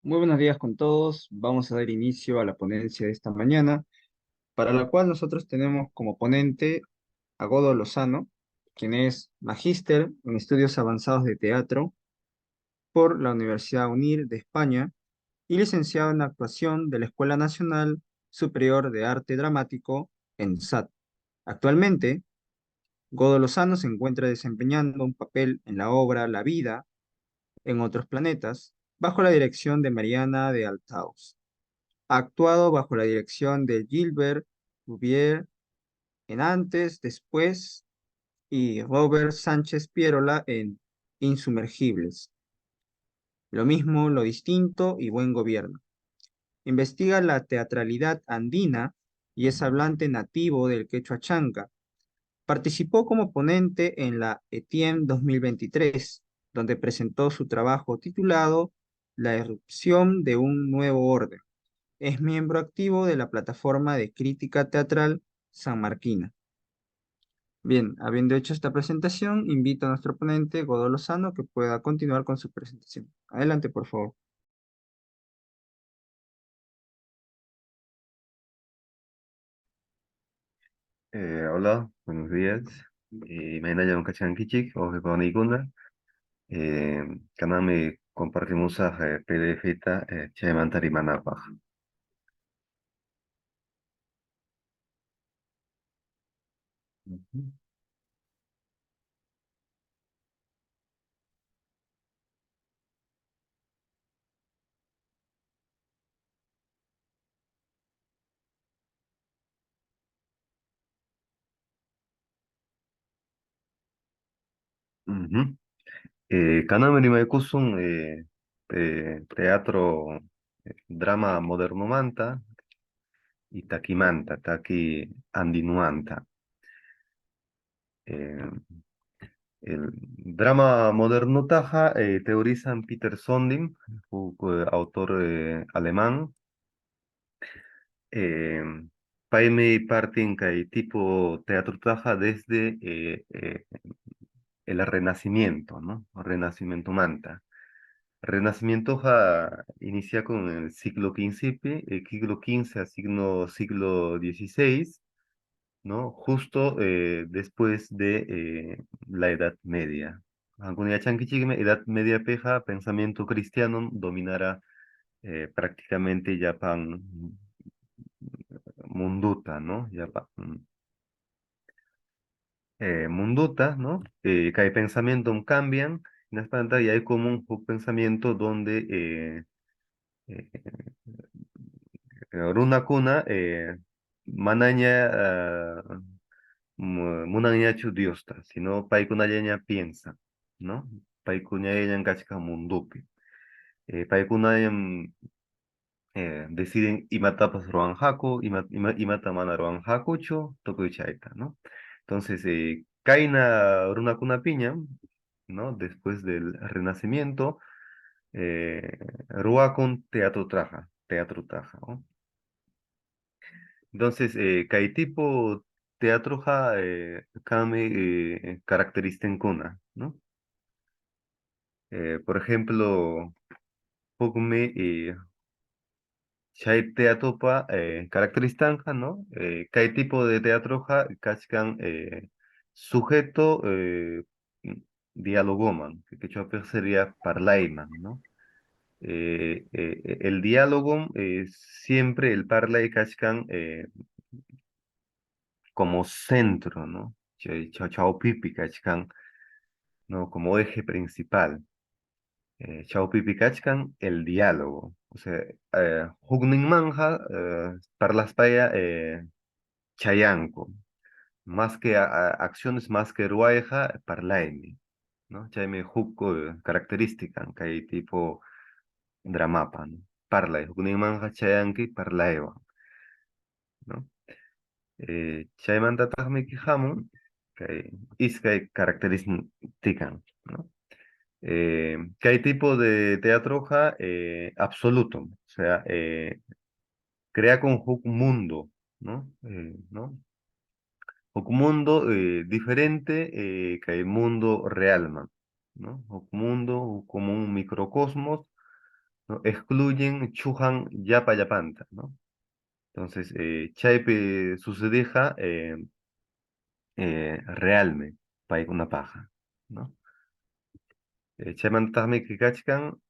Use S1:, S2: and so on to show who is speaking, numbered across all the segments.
S1: Muy buenos días con todos. Vamos a dar inicio a la ponencia de esta mañana, para la cual nosotros tenemos como ponente a Godo Lozano, quien es magíster en estudios avanzados de teatro por la Universidad UNIR de España y licenciado en actuación de la Escuela Nacional Superior de Arte Dramático en SAT. Actualmente, Godo Lozano se encuentra desempeñando un papel en la obra La vida en otros planetas, bajo la dirección de Mariana de Althaus. Ha actuado bajo la dirección de Gilbert Bouvier en Antes, Después y Robert Sánchez Pierola en Insumergibles. Lo mismo, Lo distinto y Buen gobierno. Investiga la teatralidad andina y es hablante nativo del quechua chanca. Participó como ponente en la ETIEM 2023, donde presentó su trabajo titulado La erupción de un nuevo orden. Es miembro activo de la plataforma de crítica teatral San Marquina. Bien, habiendo hecho esta presentación, invito a nuestro ponente, Godo Lozano, que pueda continuar con su presentación. Adelante, por favor.
S2: Hola, buenos días. Maina llamo Kachan Kichik, o Ikuna. Kaname compartimos a PDF ta Chaimantari Manapaj. Ujú. Ujú. Kaname Rimaikusun teatro drama moderno manta y takimanta, taki andinuanta. Eh, el drama moderno taja teorizan Peter Sondin, autor alemán. Eh, Paime parten kai tipo teatro traja desde el Renacimiento, ¿no? Renacimiento manta. Renacimiento inicia con el siglo XV, el siglo XV a siglo XVI, ¿no? Justo después de la Edad Media. Alguna chanquichigme, Edad Media peja, pensamiento cristiano dominará prácticamente Japón munduta, ¿no? Munduta, ¿no? Que hay pensamiento cambian, en las pantallas y hay como un pensamiento donde eh, runa kuna manaña munaña chu diosta, sino paikuna yaña piensa, ¿no? Paikuna yaña kachka mundupi. Paikuna deciden imatapas ruanjaku, imata mana ruanjakucho, tokuchaita, ¿no? Entonces, kaina runakuna piña, ¿no? Después del Renacimiento, ruakun teatro traja, ¿no? Entonces, kai tipo teatro kame característica kuna, ¿no? Por ejemplo, pugme Chay teatopa característica, ¿no? ¿Qué tipo de teatro kachkan sujeto dialogoman, que sería parlaiman, ¿no? El diálogo siempre el parlay kachkan como centro, ¿no? Chaupipi kachkan, ¿no? Como eje principal. Chaupipi kachkan el diálogo. O sea, hugnin manja, parlaspaya chayanco. Más que acciones, más que ruaja, parlaimi, ¿no? Chayme huk característica, que hay tipo dramapa, ¿no? Parlay, hugnin manja chayanki, parlaewa, ¿no? Chaymanta tajme kihamun, que iskay característica, ¿no? Que hay tipo de teatro absoluto, o sea, crea con huk mundo, ¿no? ¿No? Un mundo diferente que el mundo real, man, ¿no? Un mundo como un microcosmos ¿no? Excluyen chujan yapa yapanta, ¿no? Entonces, chaype sucedeja realme, una paja, ¿no? Chaymantaqmi que kachkan,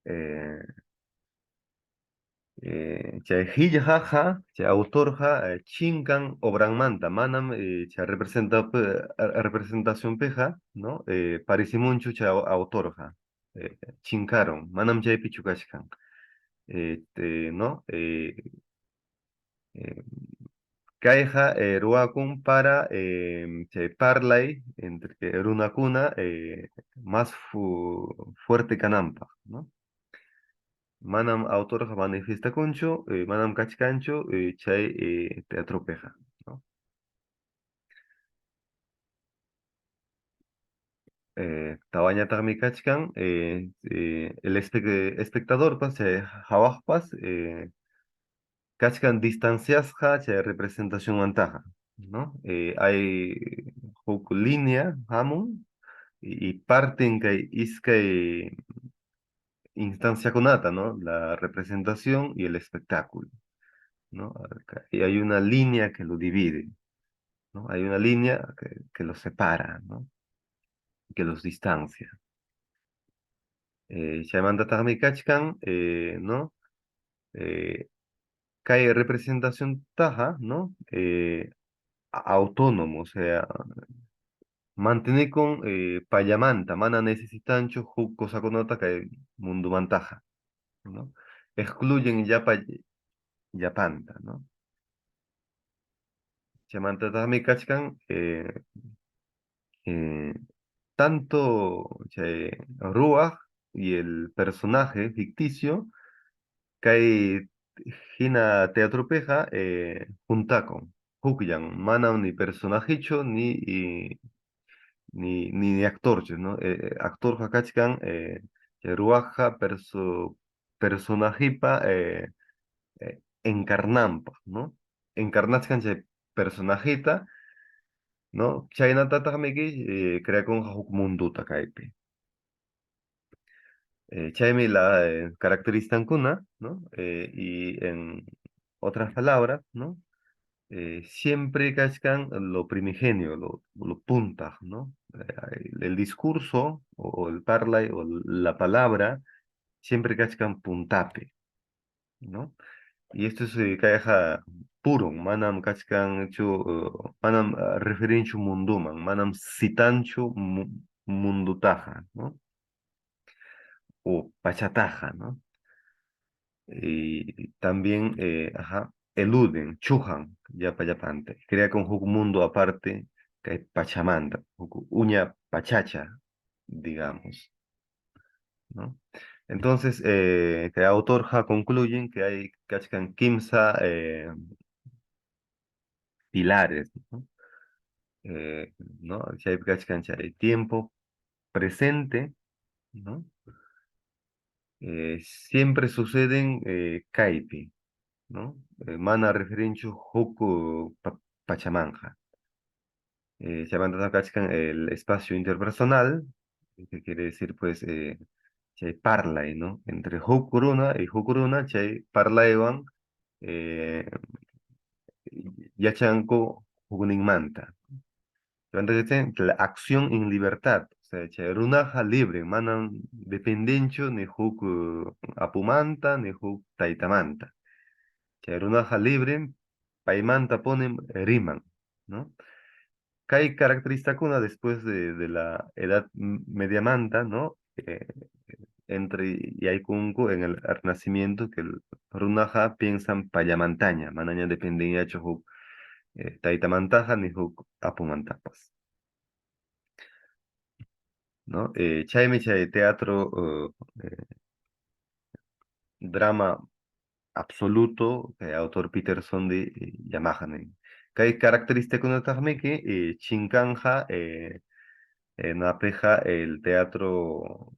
S2: eh, chay qillqaqa, chay autorqa, chinkan obranmanta, manam chay representacionpiqa, ¿no? Parecimunchu chay autorqa, chinkaron, manam chaypi chukachkan, ¿no? Eh, Kayqa ruwakun para chay parlay entre runakuna más fuerte kananpaq, ¿no? Manam autorqa manifestakunchu, manam kachkanchu chay teatropiqa, ¿no? Tawañataqmi kachkan, el espectador, chay hawaqpas, kachkan distanciasqa chay representacionmantaqa, ¿no? Hay huk línea hamun y parten kay iskay instanciakunata, ¿no? La representación y el espectáculo, ¿no? Y hay una línea que lo divide, ¿no? Hay una línea que los separa, ¿no? Que los distancia. Chaymanta kachkan, ¿no? Eh, Kay representación taja, ¿no? Autónomo, o sea, mantener con payamanta, mana necesitancho, cosa conota que mundo mantaja, ¿no? Excluyen ya yapanta, ¿no? Chaymanta kachkan, eh, tanto Ruach y el personaje ficticio que Hina teatropeja juntako hukyan manam ni personajicho ni actorcho, ¿no? Actor hakachkan Ruaja personajipa encarnampa, ¿no? Encarnachkan personajita, ¿no? Chaynata tamiki crea con huk munduta kaypi. Chaymi la caracterizan kuna, ¿no? Y en otras palabras, ¿no? Siempre cascan lo primigenio, lo punta, ¿no? El discurso o el parlay o la palabra siempre cascan puntape, ¿no? Y esto es kayaja puro, manam cascan chu, manam referenchu munduman, manam citanchu mundutaja, ¿no? O pachataja, ¿no? Y también, ajá, eluden, chujan, yapayapante, crea con un mundo aparte que hay pachamanta, uña pachacha, digamos, ¿no? Entonces, que autor ja concluyen que hay kachkan kimsa pilares, ¿no? ¿No? Si hay kachkan chay tiempo presente, ¿no? Siempre suceden kaipi, ¿no? Mana referencio Hoku Pachamanja. Se llama Kachkan el espacio interpersonal, que quiere decir, pues, chay parlay, ¿no? Entre Hokuruna y Hokuruna, chay parlaywan, eh, yachanko Hukuninmanta. La acción en libertad, o sea, chay runaja libre, manan dependencho ni Huk apumanta ni Huk taitamanta. Runaja libre, paimanta ponen riman, ¿no? Hay características después de la edad mediamanta, ¿no? Entre Yaikunku en el Renacimiento, que el Runaja piensan payamantaña, manaña dependencia chojuk taitamantaja ni juk apumantapas, ¿no? Chaymi chay teatro, drama absoluto, autor Peterson de Yamahanen. Kay característica que chinkanja napeja el teatro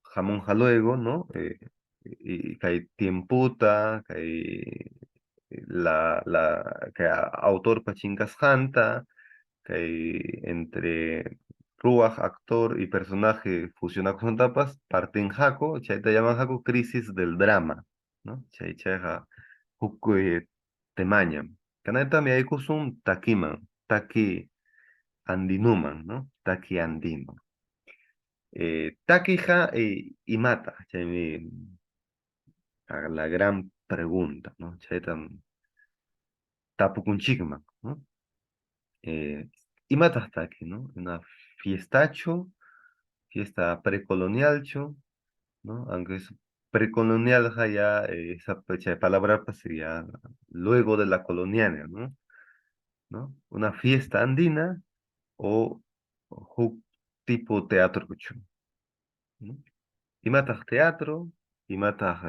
S2: jamón luego, ¿no? Y kay tiemputa, kay que autor pachinkas janta, kay entre Ruach, actor y personaje fusionados con tapas, parten jaco, chay te llaman jaco crisis del drama, ¿no? Chay chaja, huku temañam. Caneta mi hay kusum takiman, taki andinuman, ¿no? Taki andino. Takija y mata, chay la gran pregunta, ¿no? Chay tam tapukunchikman, ¿no? Y mata hasta aquí, ¿no? Una fiestacho, fiesta precolonialcho, ¿no? Aunque es precolonial, ya esa fecha de palabra pues, sería luego de la colonial, ¿no? ¿No? Una fiesta andina o tipo teatro cucho, ¿no? Y matas teatro, y matas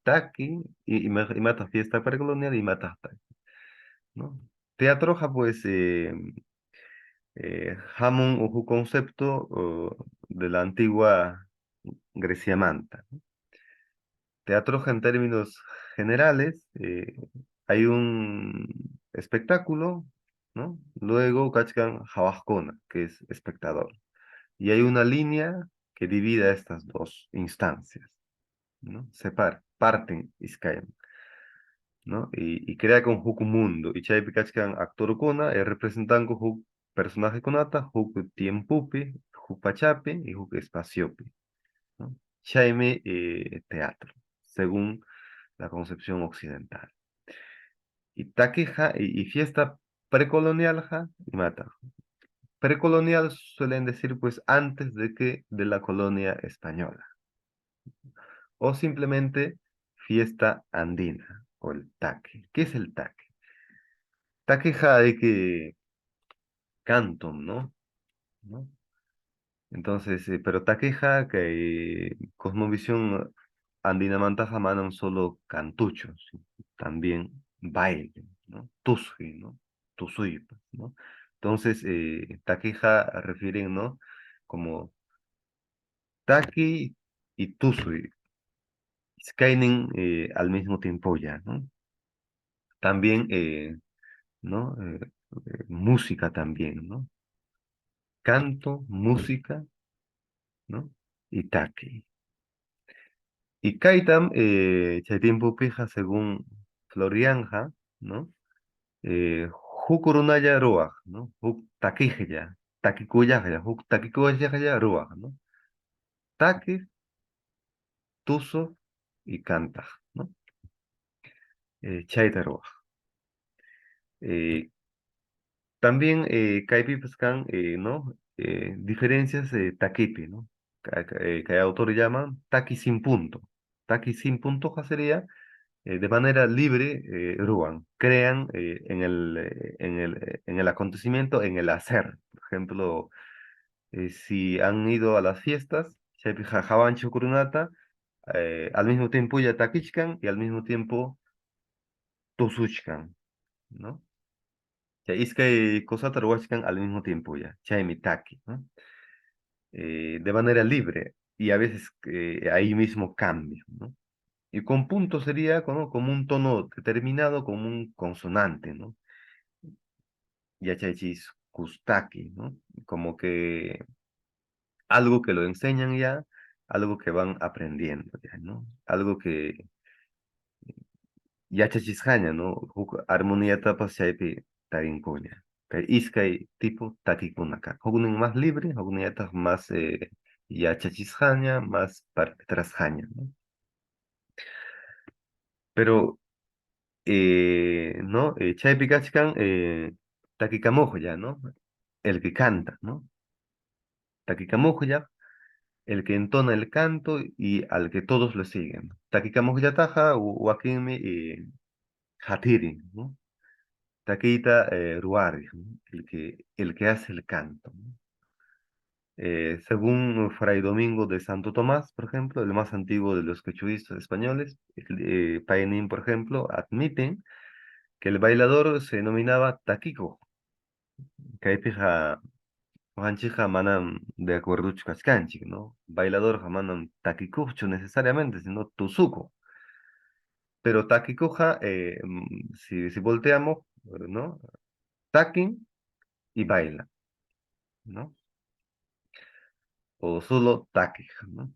S2: taqui, y matas fiesta precolonial, y matas taqui, ¿no? Teatro, pues, Hamun o concepto de la antigua Grecia Manta. Teatro en términos generales, hay un espectáculo, ¿no? Luego Kachkan Habascona, que es espectador. Y hay una línea que divide estas dos instancias, ¿no? Parten Iskayan, ¿no? Y crea con Huk mundo. Y chay Kachkan actor kuna, representan Huk personaje kunata, Huk tiempupi, Huk pachapi y Huk espaciopi, ¿no? Chayme teatro, según la concepción occidental. Y taqueja y fiesta precolonial ja, y mata. Precolonial suelen decir pues antes de que de la colonia española. O simplemente fiesta andina o el taque. ¿Qué es el taque? Taqueja de que canto, ¿no? ¿No? Entonces, pero taqueja que cosmovisión andinamantaja manan solo cantuchos, ¿sí? También baile, ¿no? Tusji, ¿no? Tusui, pues, ¿no? Entonces, taqueja refieren, ¿no? Como taqui y tusui, skainen al mismo tiempo ya, ¿no? También, ¿no? Música también, ¿no? Canto, música, ¿no? Y taqui. Y Kaitam, Chaitimpu Pija, según Florianja, ¿no? Hukurunaya Ruach, ¿no? Huk Takijaya, Takikuyajaya, Huk Takikuyajaya Ruach, ¿no? Taki, Tuso y Kanta, ¿no? Chaita Ruach. Eh, También Kaipi Pescan, ¿no? Diferencias Takipi, ¿no? Que hay autores llaman Taki sin punto. Taki sin punto ja, sería de manera libre, Ruan, crean en el acontecimiento, en el hacer. Por ejemplo, si han ido a las fiestas, Chaypi Jajaban Chokurunata, al mismo tiempo ya Takichkan y al mismo tiempo Tosuchkan, ¿no? Ya Iskay Kosata Ruachkan al mismo tiempo ya, Chaymi Taki, ¿no? De manera libre y a veces ahí mismo cambio, ¿no? Y con punto sería como un tono determinado, como un consonante, ¿no? Yachaychis kustaki, ¿no? Como que algo que lo enseñan ya, algo que van aprendiendo ya, ¿no? Algo que yachachisjaña, ¿no? Armonía tapas chaypi tarinkuña. Kay iskay tipo takikunaka. Huknin más libre, hukniyatas más yachachisjaña, más partrasjaña, ¿no? Pero ¿no? Chaypi kachkan, takicamojo ya, ¿no? El que canta, ¿no? Takicamojo ya, el que entona el canto y al que todos le siguen. Takicamojo ya taja, wakimi y hatiri, ¿no? Takita ruari, ¿no? El que hace el canto, ¿no? Según Fray Domingo de Santo Tomás, por ejemplo, el más antiguo de los quechuistas españoles, Payanín, por ejemplo, admiten que el bailador se denominaba taquico. Kaypiqa Juanchija manam de acuerdo chukachkanchik, ¿no? Bailador manam takikuchu necesariamente, sino tuzuko. Pero takikuja, si volteamos, ¿no? Takin y baila, ¿no? o solo taquija, ¿no?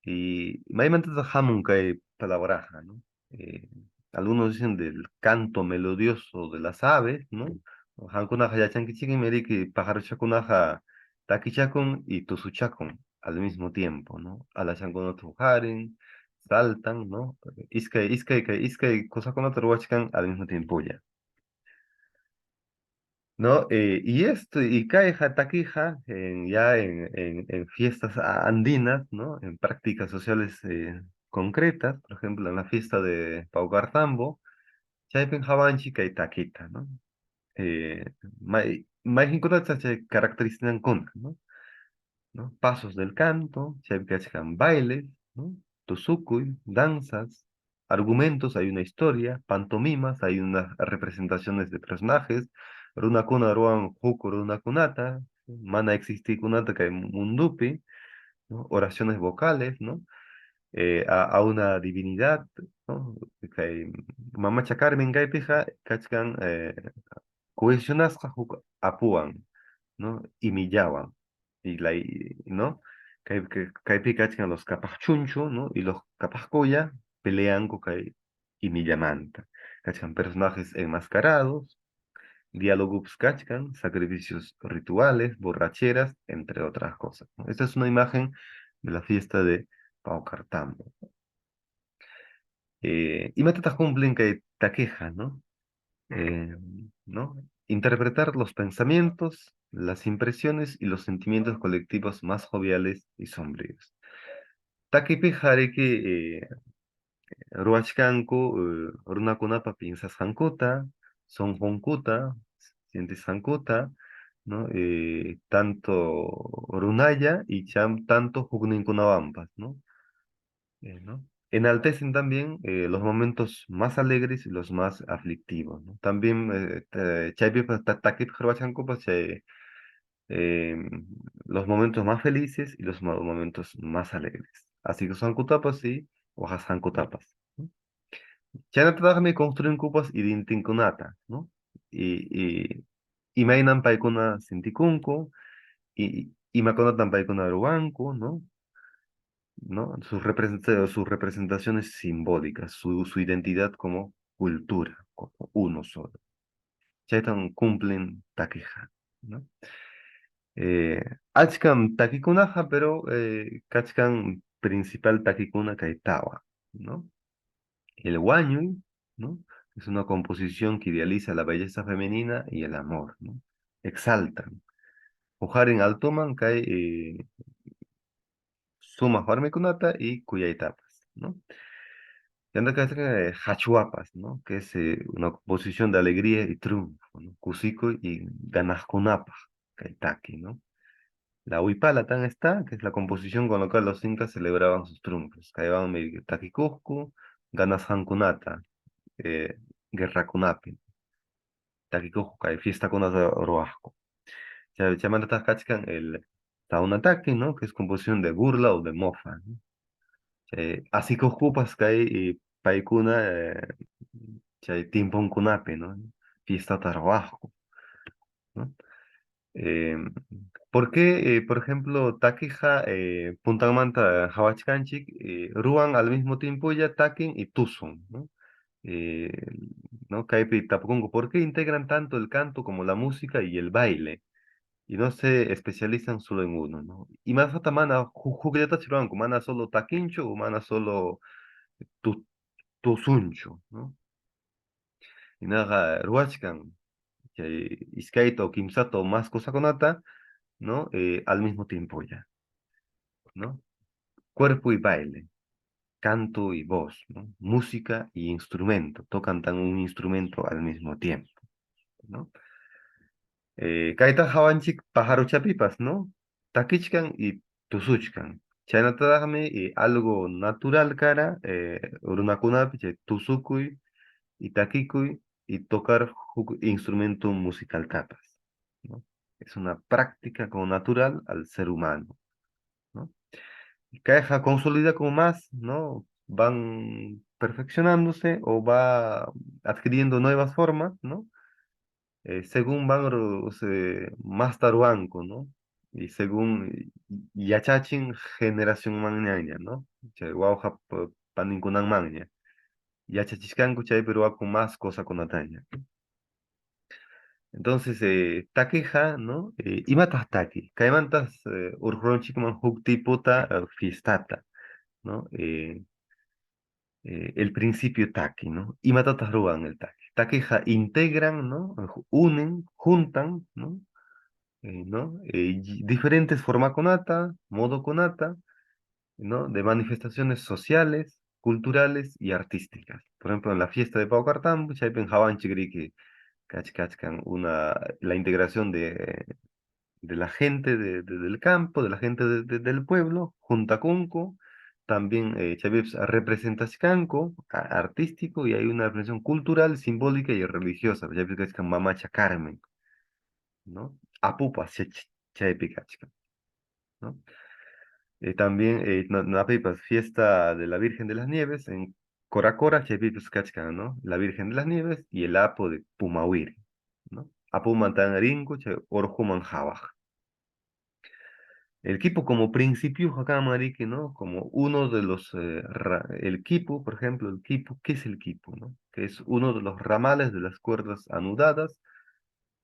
S2: Y mayormente hamun hay palabraja, ¿no? Eh, Algunos dicen del canto melodioso de las aves, ¿no? Hankunaja yachankichiki meriki pajaruchakunaja takichakun y tusuchakun al mismo tiempo, ¿no? Alashankuna tujaren, saltan, ¿no? Iskay kosakuna truwachkan al mismo tiempo ya. ¿No? Y esto, y caeja, taquija, en fiestas andinas, ¿no? En prácticas sociales concretas, por ejemplo, en la fiesta de Paucartambo, chaypen hawanchi kay taquita, ¿no? Eh, May caracterizan con, ¿no? ¿No? Pasos del canto, chan bailes, ¿no? Tusukuy, danzas, argumentos, hay una historia, pantomimas, hay unas representaciones de personajes, runakuna ruan huku runakunata, mana existi kunata kay mundupi, ¿no? Oraciones vocales, ¿no? A una divinidad, ¿no? Kay mamacha Carmen kaypija, kachkan, cohesionasqa huk apuan, ¿no? Y millaban, ¿no? Kaypi kachkan los capaj chuncho, ¿no? Y los capaj coya pelean con kay y millamanta. Kachkan personajes enmascarados, diálogos kachkan, sacrificios rituales, borracheras, entre otras cosas, ¿no? Esta es una imagen de la fiesta de Paucartambo. Y matatas cumplen que taqueja, ¿no? eh, ¿No? Interpretar los pensamientos, las impresiones y los sentimientos colectivos más joviales y sombríos. Takipi hariki ruachkanku runakunapa piensas hankuta, son honkuta, sientes hankuta, ¿no? Tanto runaya y tanto hugninkunawampas, ¿no? ¿No? Enaltecen también los momentos más alegres y los más aflictivos, ¿no? También chaypi takip harbachanku, pues, eh, los momentos más felices y los momentos más alegres. Así que son kutapas y hojas kutapas. Chayna trabajame construyen cupas y dintinkunata, ¿no? Y imainan paikuna sintikunku y makonatan paikuna ruanku, ¿no? ¿No? Sus representaciones simbólicas, su identidad como cultura, como uno solo. Chaytan cumplen taquija, ¿no? Eh, Achkan taquikunaja, pero kachkan principal taquikuna kaitawa, ¿no? El Wañuy, ¿no? Es una composición que idealiza la belleza femenina y el amor, ¿no? Exaltan. Ujarin altoman kai suma kunata y cuyaitapas, ¿no? Y anda acá Hachuapas, ¿no? Que es una composición de alegría y triunfo, ¿no? Cusico y Ganasconapa, Kaitaki, ¿no? La Huipala tan está, que es la composición con la cual los incas celebraban sus triunfos. Caiban Taquicuscu, Ganas Hancunata, eh, Guerra Cunapi, Taquicuscu, Kai Fiesta Cunata Oroasco. Llaman Tacachcan el Taunataki, ¿no? Que es composición de burla o de mofa, ¿no? Así que ocupas que hay paikuna chay timpon kunapi, ¿no? Fiesta trabajo, ¿no? Eh, ¿Por qué, por ejemplo, taquija, puntamanta, hawachkanchik, ruan al mismo tiempo ya taquin y tuzon, ¿no? Eh, ¿No? Kaipi tapucongo, ¿por qué integran tanto el canto como la música y el baile? Y no se especializan solo en uno, ¿no? Y más mana, jugueta chiruanco, mana solo taquincho o mana solo tu, tusuncho, ¿no? Y nada, ruachkan, que iskaito, kimsato, más cosa conata, ¿no? Al mismo tiempo ya, ¿no? Cuerpo y baile, canto y voz, ¿no? Música y instrumento, tocan tan un instrumento al mismo tiempo, ¿no? Kaita hawanchik pájaro chapipas, ¿no? Takichkan y tusuchkan. Chaynatadagmi algo natural cara, runakunapi, tusukuy y takikuy y tocar instrumento musical capas, ¿no? Es una práctica como natural al ser humano, ¿no? Y caja consolida como más, ¿no? Van perfeccionándose o va adquiriendo nuevas formas, ¿no? Según van más taruanco, ¿no? Y según Yachachin, generación magnaña, ¿no? Chay, wauja paninkunan magna. Yachachiscanku chay peruaku más cosa con ataña. Entonces, taqueja, ¿no? Imatas taqui, kaimantas urronchikman huk tiputa fiestata, ¿no? El principio taqui, ¿no? Imatatas ruan el taqui. Taqueja integran, ¿no? Unen, juntan, ¿no? Diferentes formas conata, modo conata, ¿no? De manifestaciones sociales, culturales y artísticas. Por ejemplo, en la fiesta de Pau Cartambo, chaypen jawan chigri cachcan la integración de la gente del campo, de la gente del pueblo, Juntacunco, también Chávez representacional artístico, y hay una representación cultural, simbólica y religiosa. Chávez cachcan Mamacha Carmen, ¿no? Apupa, Chaype cachcan, ¿no? También, Napipas, fiesta de la Virgen de las Nieves, en Coracora, Chaypipas cachcan, ¿no? La Virgen de las Nieves y el Apo de Pumahuiri, ¿no? Apumantan Arinco, Orjuman Jabaj. El equipo como principio, acá marique, ¿no? Como uno de los, el equipo, por ejemplo, el equipo, ¿qué es el equipo, no? Que es uno de los ramales de las cuerdas anudadas,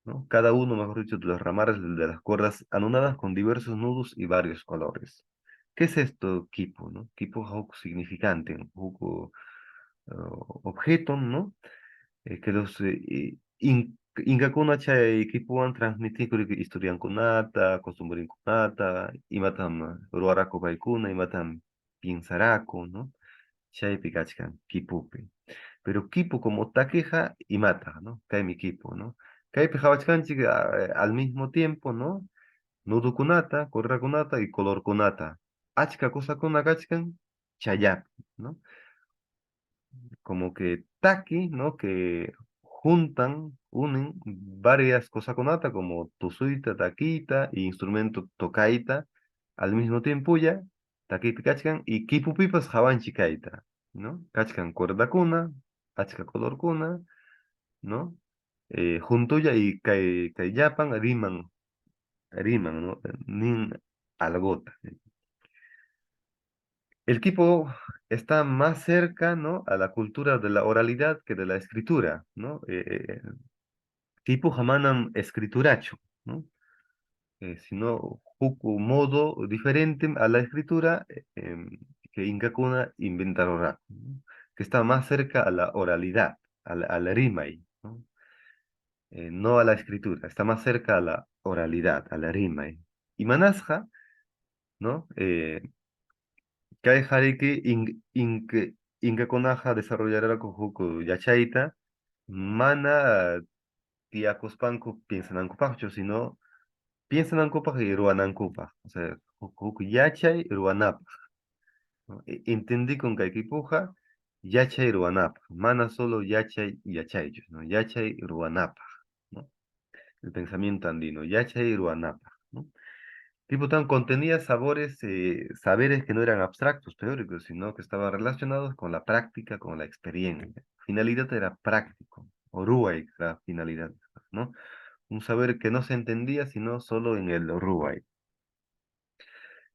S2: ¿no? Cada uno, mejor dicho, de los ramales de las cuerdas anudadas con diversos nudos y varios colores. ¿Qué es esto, equipo, no? Equipo es algo significante, un poco objeto, ¿no? Que los Ingakuna chay kipuan transmitir historian kunata, costumbre kunata, imatam ruarako paikuna, imatam piensarako, ¿no? Chay pikachkan, kipupi. Pero kipu como taqueja y mata, ¿no? Cae mi kipu, ¿no? Cae pijawachkanchik al mismo tiempo, ¿no? Nudo kunata, corra kunata y color kunata. Achka cosa kunakachkan, chayap, ¿no? Como que taqui, ¿no? Que juntan, unen varias cosas con ata, como tusuita, taquita y instrumento tocaita, al mismo tiempo ya, taquita cachcan, y kipupipas jaban chicaita, ¿no? Cachcan cuerda cuna, achka color cuna, ¿no? Juntuya y yapan, riman, ¿no? Nin algota. El equipo está más cerca, ¿no? A la cultura de la oralidad que de la escritura, ¿no? Tipo jamanam escrituracho, ¿no? Sino huku modo diferente a la escritura que Inca Cuna inventaron, ¿no? Que está más cerca a la oralidad, a la rimay, ¿no? No a la escritura, está más cerca a la oralidad, a la rimay. Y Manasja, ¿no? Kay hariki Inca Conaja desarrollará con Yachaita, mana tiacospanco piensan ancopacho, sino piensan ancopa y ruanancopa. O sea, Juku Yachay ruanapa, ¿no? Entendí con Kaikipuja, Yachay ruanapa, mana solo Yachay y Yachaychos, ¿no? Yachay ruanapa, ¿no? El pensamiento andino, Yachay ruanapa, ¿no? Tipo tan contenía sabores, saberes que no eran abstractos, teóricos, sino que estaban relacionados con la práctica, con la experiencia. Finalidad era práctico, oruay, la finalidad, ¿no? Un saber que no se entendía sino solo en el oruay.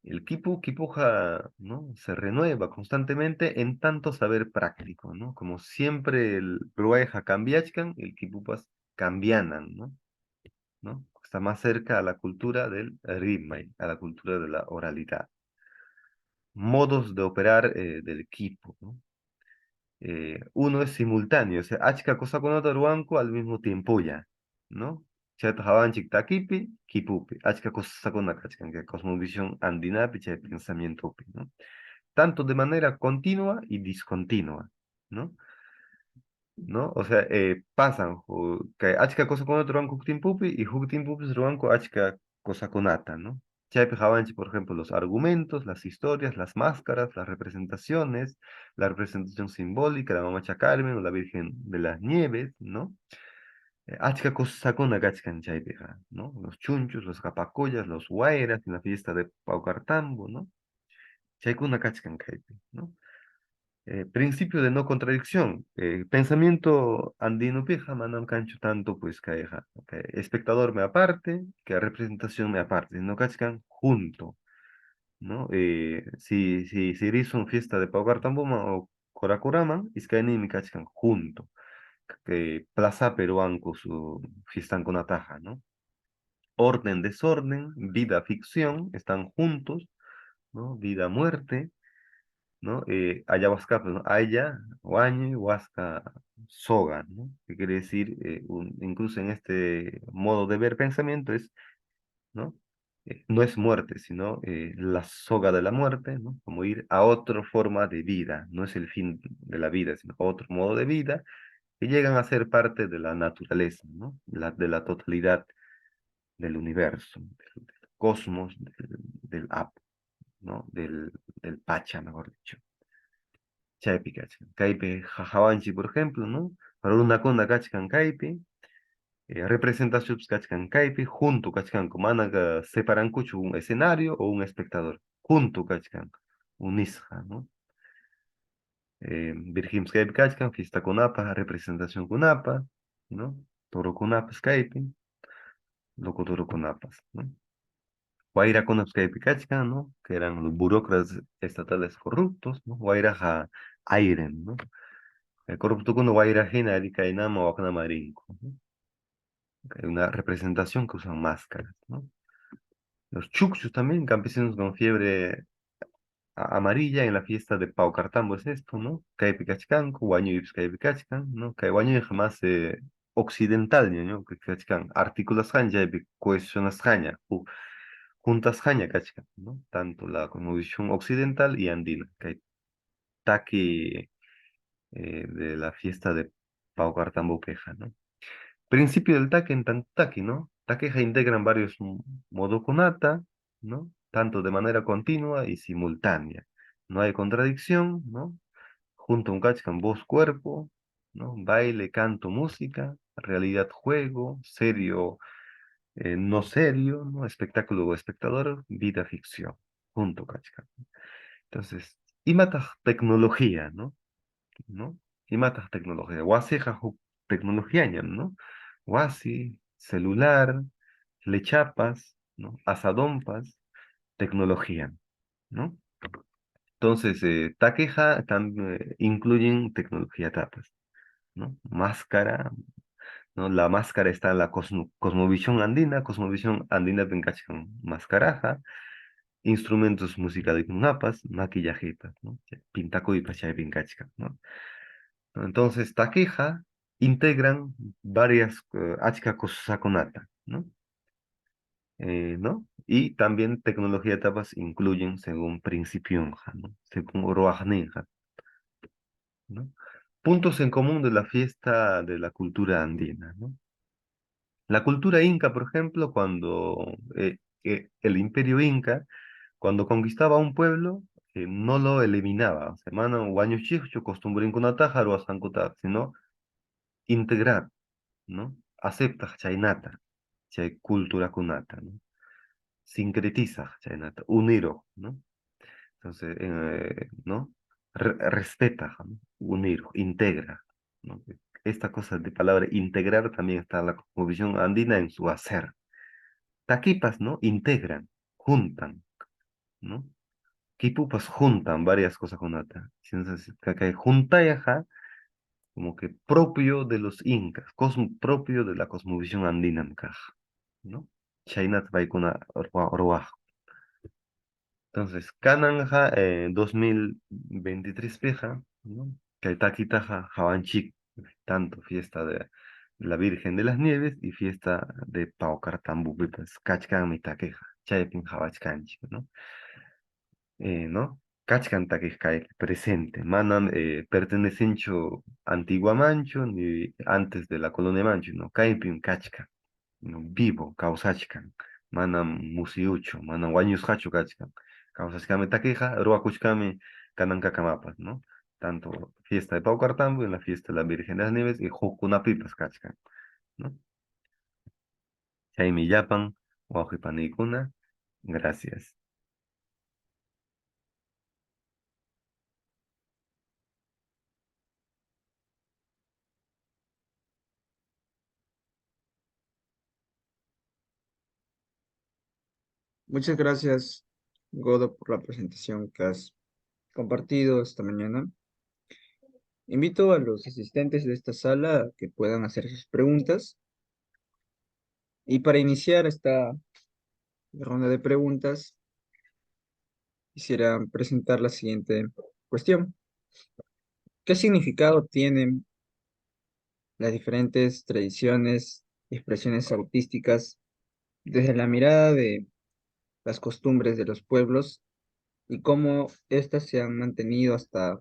S2: El kipuja, ¿no? Se renueva constantemente en tanto saber práctico, ¿no? Como siempre el ruayja cambiachkan, el kipupas cambianan, ¿no? ¿No? Está más cerca a la cultura del ritmay, a la cultura de la oralidad. Modos de operar del equipo, ¿no? Uno es simultáneo, o sea, achka cosa con otro ruanco al mismo tiempo ya, ¿no? Chato habanchik takipi, kipupi, achka cosa con la kachkan, que cosmovisión andinapi, che pensamiento upi, ¿no? Tanto de manera continua y discontinua, ¿no? ¿No? O sea, pasan, que achka cosa con otro ruanco timpupi y timpupi ruanco achka cosa con ata, ¿no? Chaype Havanchi, por ejemplo, los argumentos, las historias, las máscaras, las representaciones, la representación simbólica, la Mamacha Carmen o la Virgen de las Nieves, ¿no? Achka cosakuna gachkan chaype, ¿no? Los chunchos, los japacoyas, los huayras en la fiesta de Paucartambo, ¿no? Chaykuna kachkan kaype, ¿no? Principio de no contradicción. Pensamiento andino pija, manam cancho tanto, pues caeja. Que espectador me aparte, que representación me aparte. No cachcan junto, ¿no? Si eres un fiesta de Pau Cartamboma o Coracuraman, es que ni me cachcan junto. Que Plaza Peruán con su fiestan con ataja, ¿no? Orden, desorden, vida, ficción, están juntos, ¿no? Vida, muerte, ¿no? Ayahuasca, pues, ¿no? Aya, Huaño, Huasca, Soga, ¿no? Que quiere decir, incluso en este modo de ver pensamiento, es, ¿no? No es muerte, sino la soga de la muerte, ¿no? Como ir a otra forma de vida, no es el fin de la vida, sino otro modo de vida, que llegan a ser parte de la naturaleza, ¿no? De la totalidad del universo, del cosmos, del Ap, ¿no? Del Pacha, mejor dicho. Chaypi kachkan. Kaypi jajawanchi, por ejemplo, ¿no? Para una conda kachkan kaypi, representaciones kachkan kaypi, junto kachkan, como anaga separan kuchu un escenario o un espectador. Junto kachkan, un isja, ¿no? Virgims kaypi kachkan, fiesta kunapa, representación kunapa, ¿no? Toro kunapas kaypi, loco toro kunapas, ¿no? Guaira kunapas kaypi kachkan, ¿no? Que eran los burócratas estatales corruptos, ¿no? Guaira ja airen, ¿no? Corrupto cuando Guaira Genari Kainama o Marinco, ¿no? Hay una representación que usan máscaras, ¿no? Los chucchus también, campesinos con fiebre amarilla en la fiesta de Pau Cartambo es esto, ¿no? Caipicachcan, Guañuips Caipicachcan, ¿no? Guañuy jamás occidental, ¿no? Cachcan, artículos janja, cuestiones janja, juntas janja, cachcan, ¿no? Tanto la cosmovisión occidental y andina, que hay taqui de la fiesta de Pau Cartambo queja, ¿no? Principio del taque en Tantaki, ¿no? Taqueja integran varios modokunata, ¿no? Tanto de manera continua y simultánea. No hay contradicción, ¿no? Junto a un kachkan voz, cuerpo, ¿no? Baile, canto, música, realidad, juego, serio, no serio, ¿no? Espectáculo o espectador, vida, ficción. Junto kachkan. Entonces, y mata tecnología, ¿no? ¿No? Y matas tecnología. Wasi jaju tecnología, ñam, ¿no? Wasi, celular, lechapas, ¿no? Asadompas, tecnología, ¿no? Entonces, taqueja incluyen tecnología tapas, ¿no? Máscara, ¿no? La máscara está en la cosmovisión andina pencachcan mascaraja, instrumentos musicales napas, maquillaje, ¿no? Pintaco y pachay pencachcan, ¿no? Entonces, taqueja integran varias achka cosaconata, ¿no? ¿No? Y también tecnología tapas incluyen según Principionja, ¿no? Según Roajninja, ¿no? Puntos en común de la fiesta de la cultura andina, ¿no? La cultura inca, por ejemplo, cuando el imperio inca, cuando conquistaba un pueblo, no lo eliminaba. O sea, mano, guanyu chichu, costumbre inkunataja, sino integrar, ¿no? Acepta chaynata, chay cultura kunata, ¿no? Sincretiza chaynata, uniro, ¿no? Entonces, ¿no? Respeta, ¿no? Unir, integra, ¿no? Esta cosa de palabra integrar también está en la cosmovisión andina en su hacer. Taquipas, ¿no? Integran, juntan, ¿no? Quipupas juntan varias cosas kunata. Entonces, que juntayaja como que propio de los incas, propio de la cosmovisión andina, mkaj, ¿no? Chaynat paykuna orwaj. Entonces, Kananja 2023 peja, ¿no? Kaitakitaja Hawanchik, tanto fiesta de la Virgen de las Nieves y fiesta de Paucartambu, pues, Kachkan mitakeja, Chaypin Hawachkanchik, ¿no? ¿No? Kachkanta que cae presente, manan pertenecencho antigua Mancho, ni antes de la colonia Mancho, ¿no? Caipin Kachka, ¿no? Vivo, causachkan, manam musiucho, manam guaños hacho kachkan, causachkame taqueja, ruacuchkame cananca camapas, ¿no? Tanto fiesta de Pau Cartambo en la fiesta de la Virgen de las Nieves y Jucunapipas kachkan, ¿no? Chaimi yapan, Huajipanikuna, gracias.
S1: Muchas gracias, Godo, por la presentación que has compartido esta mañana. Invito a los asistentes de esta sala a que puedan hacer sus preguntas. Y para iniciar esta ronda de preguntas, quisiera presentar la siguiente cuestión. ¿Qué significado tienen las diferentes tradiciones y expresiones artísticas desde la mirada de las costumbres de los pueblos y cómo éstas se han mantenido hasta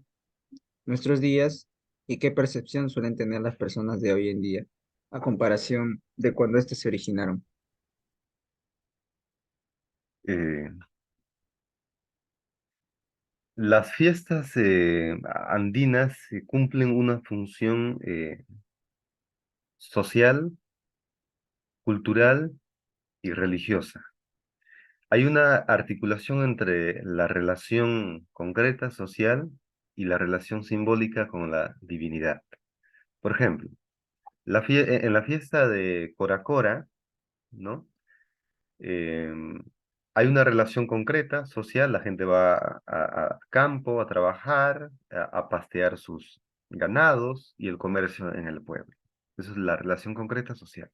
S1: nuestros días y qué percepción suelen tener las personas de hoy en día a comparación de cuando éstas se originaron?
S2: Eh, las fiestas andinas cumplen una función social, cultural y religiosa. Hay una articulación entre la relación concreta, social, y la relación simbólica con la divinidad. Por ejemplo, en la fiesta de Cora Cora, ¿no? Em, Hay una relación concreta, social, la gente va a campo, a trabajar, a pastear sus ganados y el comercio en el pueblo. Esa es la relación concreta social.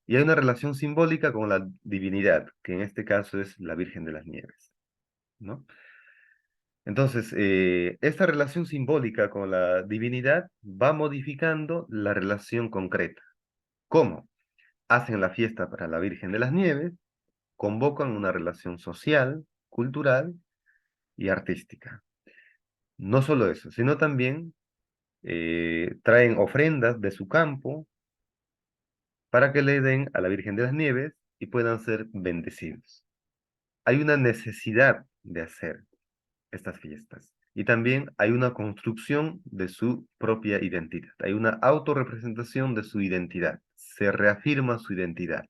S2: Y hay una relación simbólica con la divinidad, que en este caso es la Virgen de las Nieves, ¿no? Entonces, esta relación simbólica con la divinidad va modificando la relación concreta. ¿Cómo? Hacen la fiesta para la Virgen de las Nieves, convocan una relación social, cultural y artística. No solo eso, sino también traen ofrendas de su campo para que le den a la Virgen de las Nieves y puedan ser bendecidos. Hay una necesidad de hacer estas fiestas. Y también hay una construcción de su propia identidad. Hay una autorrepresentación de su identidad. Se reafirma su identidad.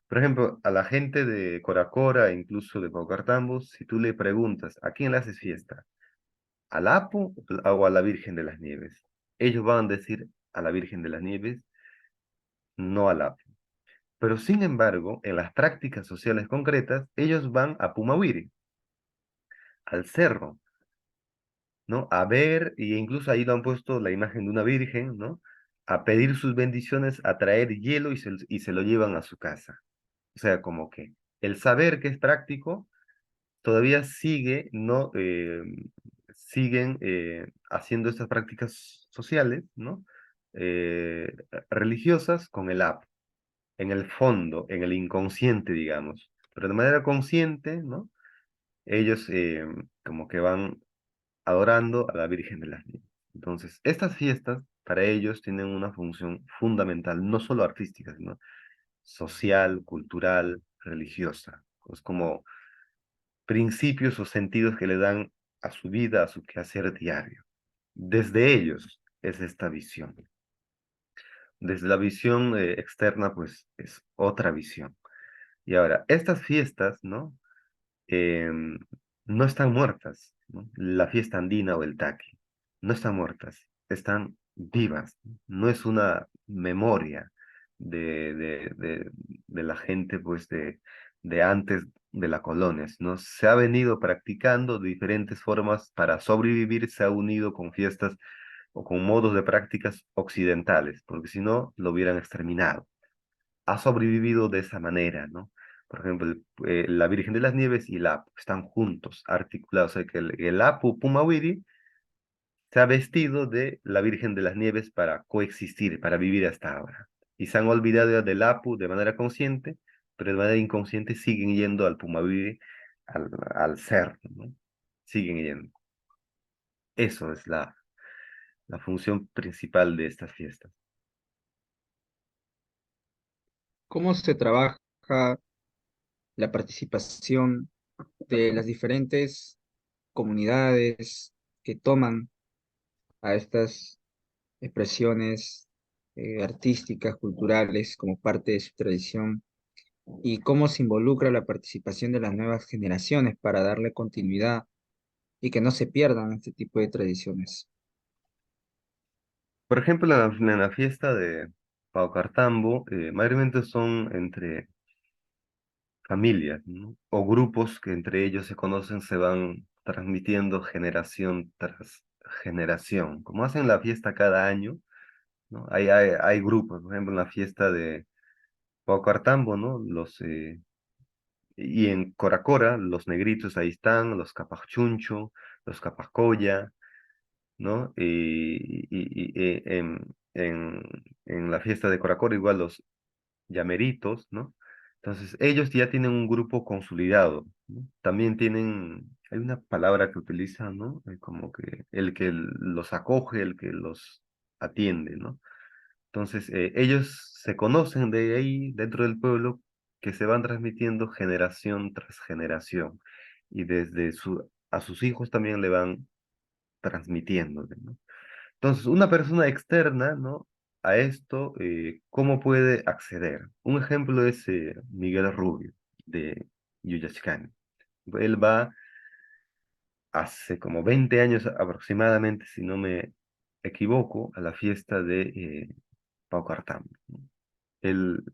S2: Por ejemplo, a la gente de Coracora, e incluso de Paucartambo, si tú le preguntas, ¿a quién le haces fiesta? ¿Al Apu o a la Virgen de las Nieves? Ellos van a decir a la Virgen de las Nieves, no al Apu. Pero sin embargo, en las prácticas sociales concretas, ellos van a Pumahuiri, al cerro, ¿no? A ver, y incluso ahí lo han puesto la imagen de una virgen, ¿no? A pedir sus bendiciones, a traer hielo y se lo llevan a su casa. O sea, como que el saber que es práctico todavía sigue, ¿no? Siguen haciendo estas prácticas sociales, ¿no? Eh, Religiosas con el app, en el fondo, en el inconsciente, digamos. Pero de manera consciente, ¿no? Ellos como que van adorando a la Virgen de las Nieves. Entonces, estas fiestas para ellos tienen una función fundamental, no solo artística, sino social, cultural, religiosa. Es como principios o sentidos que le dan a su vida, a su quehacer diario. Desde ellos es esta visión. Desde la visión externa, pues es otra visión. Y ahora, estas fiestas, ¿no? em, no están muertas, ¿no? La fiesta andina o el taqui, no están muertas, están vivas, no es una memoria de la gente, pues, de antes de la colonia, ¿no? Se ha venido practicando de diferentes formas para sobrevivir, se ha unido con fiestas o con modos de prácticas occidentales, porque si no, lo hubieran exterminado. Ha sobrevivido de esa manera, ¿no? Por ejemplo, la Virgen de las Nieves y la Apu están juntos, articulados. O sea que el Apu Pumawiri se ha vestido de la Virgen de las Nieves para coexistir, para vivir hasta ahora. Y se han olvidado del Apu de manera consciente, pero de manera inconsciente siguen yendo al Pumawiri, al ser, ¿no? Siguen yendo. Eso es la función principal de estas fiestas.
S1: ¿Cómo se trabaja la participación de las diferentes comunidades que toman a estas expresiones artísticas, culturales, como parte de su tradición, y cómo se involucra la participación de las nuevas generaciones para darle continuidad y que no se pierdan este tipo de tradiciones?
S2: Por ejemplo, en la fiesta de Paucartambo, mayormente son entre familias, ¿no? O grupos que entre ellos se conocen, se van transmitiendo generación tras generación. Como hacen la fiesta cada año, ¿no? Hay grupos, por ejemplo, en la fiesta de Paucartambo, ¿no? Y en Coracora, los negritos ahí están, los Capachuncho, los Capacoya, ¿no? En, en la fiesta de Coracora igual los llameritos, ¿no? Entonces, ellos ya tienen un grupo consolidado, ¿no? También tienen, hay una palabra que utilizan, ¿no? Como que el que los acoge, el que los atiende, ¿no? Entonces, ellos se conocen de ahí, dentro del pueblo, que se van transmitiendo generación tras generación. Y desde a sus hijos también le van transmitiendo, ¿no? Entonces, una persona externa, ¿no? A esto, ¿cómo puede acceder? Un ejemplo es Miguel Rubio, de Yuyachcán. Él va hace como 20 años aproximadamente, si no me equivoco, a la fiesta de Pau Cartam. Él,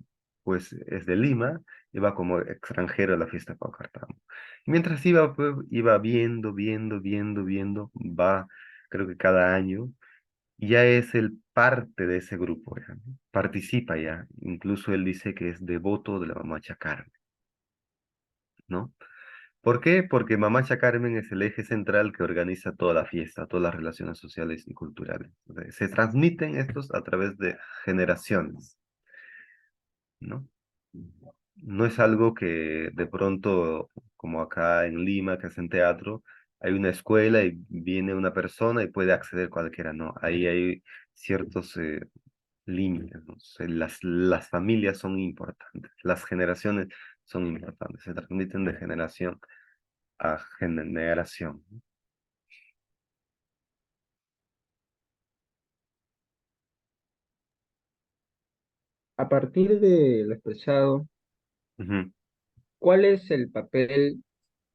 S2: pues, es de Lima y va como extranjero a la fiesta de Pau Cartam. Y mientras iba, pues, iba viendo, va, creo que cada año, y ya es el parte de ese grupo, ya, ¿no? Participa ya. Incluso él dice que es devoto de la Mamacha Carmen, ¿no? ¿Por qué? Porque Mamacha Carmen es el eje central que organiza toda la fiesta, todas las relaciones sociales y culturales. O sea, se transmiten estos a través de generaciones, ¿no? No es algo que de pronto, como acá en Lima, que hacen teatro, hay una escuela y viene una persona y puede acceder cualquiera, no. Ahí hay ciertos límites, ¿no? O sea, las familias son importantes, las generaciones son importantes, se transmiten de generación a generación.
S1: A partir de lo expresado,
S2: Ujú.
S1: ¿cuál es el papel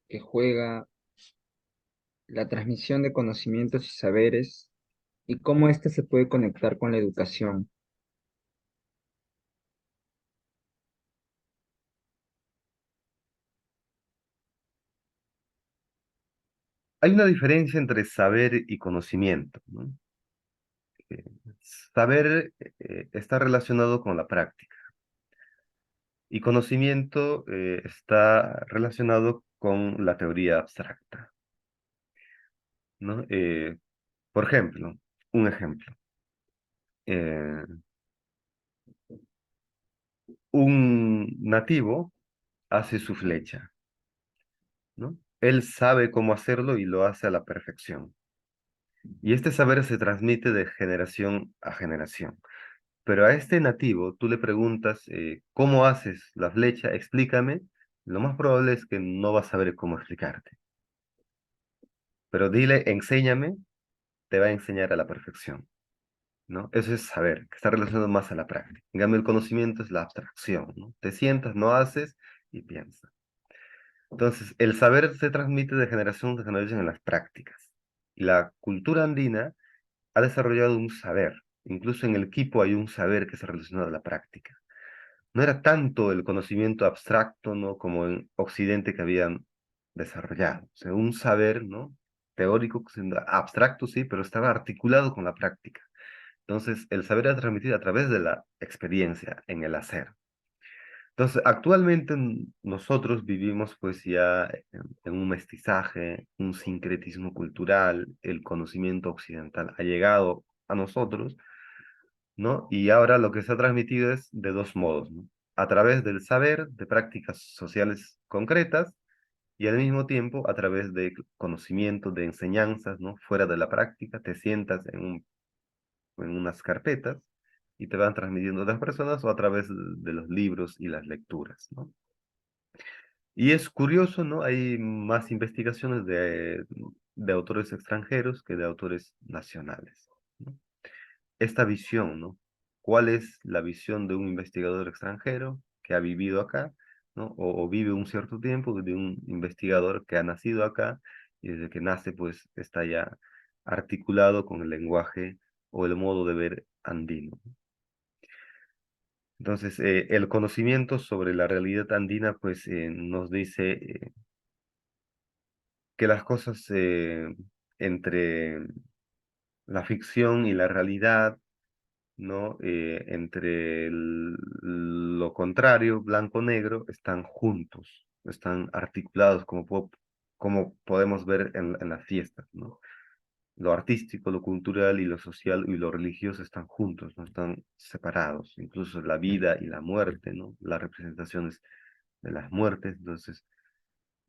S1: que juega la transmisión de conocimientos y saberes y cómo éste se puede conectar con la educación?
S2: Hay una diferencia entre saber y conocimiento, ¿no? Eh, Saber está relacionado con la práctica y conocimiento está relacionado con la teoría abstracta, ¿no? Por ejemplo, un ejemplo. eh, un nativo hace su flecha, ¿no? Él sabe cómo hacerlo y lo hace a la perfección. Y este saber se transmite de generación a generación. Pero a este nativo, tú le preguntas, ¿cómo haces la flecha? Explícame. Lo más probable es que no va a saber cómo explicarte. Pero dile, enséñame, te va a enseñar a la perfección, ¿no? Eso es saber, que está relacionado más a la práctica. En cambio, el conocimiento es la abstracción, ¿no? Te sientas, no haces y piensas. Entonces, el saber se transmite de generación a generación en las prácticas. Y la cultura andina ha desarrollado un saber. Incluso en el Quipo hay un saber que se relaciona a la práctica. No era tanto el conocimiento abstracto, ¿no? Como en Occidente que habían desarrollado. O sea, un saber, ¿no? Teórico, abstracto sí, pero estaba articulado con la práctica. Entonces, el saber era transmitido a través de la experiencia, en el hacer. Entonces, actualmente nosotros vivimos pues ya en un mestizaje, un sincretismo cultural, el conocimiento occidental ha llegado a nosotros, ¿no? Y ahora lo que se ha transmitido es de dos modos, ¿no? A través del saber, de prácticas sociales concretas, y al mismo tiempo a través de conocimiento, de enseñanzas, ¿no? Fuera de la práctica, te sientas en unas carpetas y te van transmitiendo a otras personas o a través de los libros y las lecturas, ¿no? Y es curioso, ¿no? Hay más investigaciones de autores extranjeros que de autores nacionales, ¿no? Esta visión, ¿no? ¿Cuál es la visión de un investigador extranjero que ha vivido acá, ¿no? O vive un cierto tiempo de un investigador que ha nacido acá y desde que nace, pues, está ya articulado con el lenguaje o el modo de ver andino. Entonces, el conocimiento sobre la realidad andina, pues, nos dice que las cosas entre la ficción y la realidad, ¿no? Entre lo contrario, blanco-negro, están juntos, están articulados, como podemos ver en las fiestas, ¿no? Lo artístico, lo cultural y lo social y lo religioso están juntos, no están separados. Incluso la vida y la muerte, ¿no? Las representaciones de las muertes. Entonces,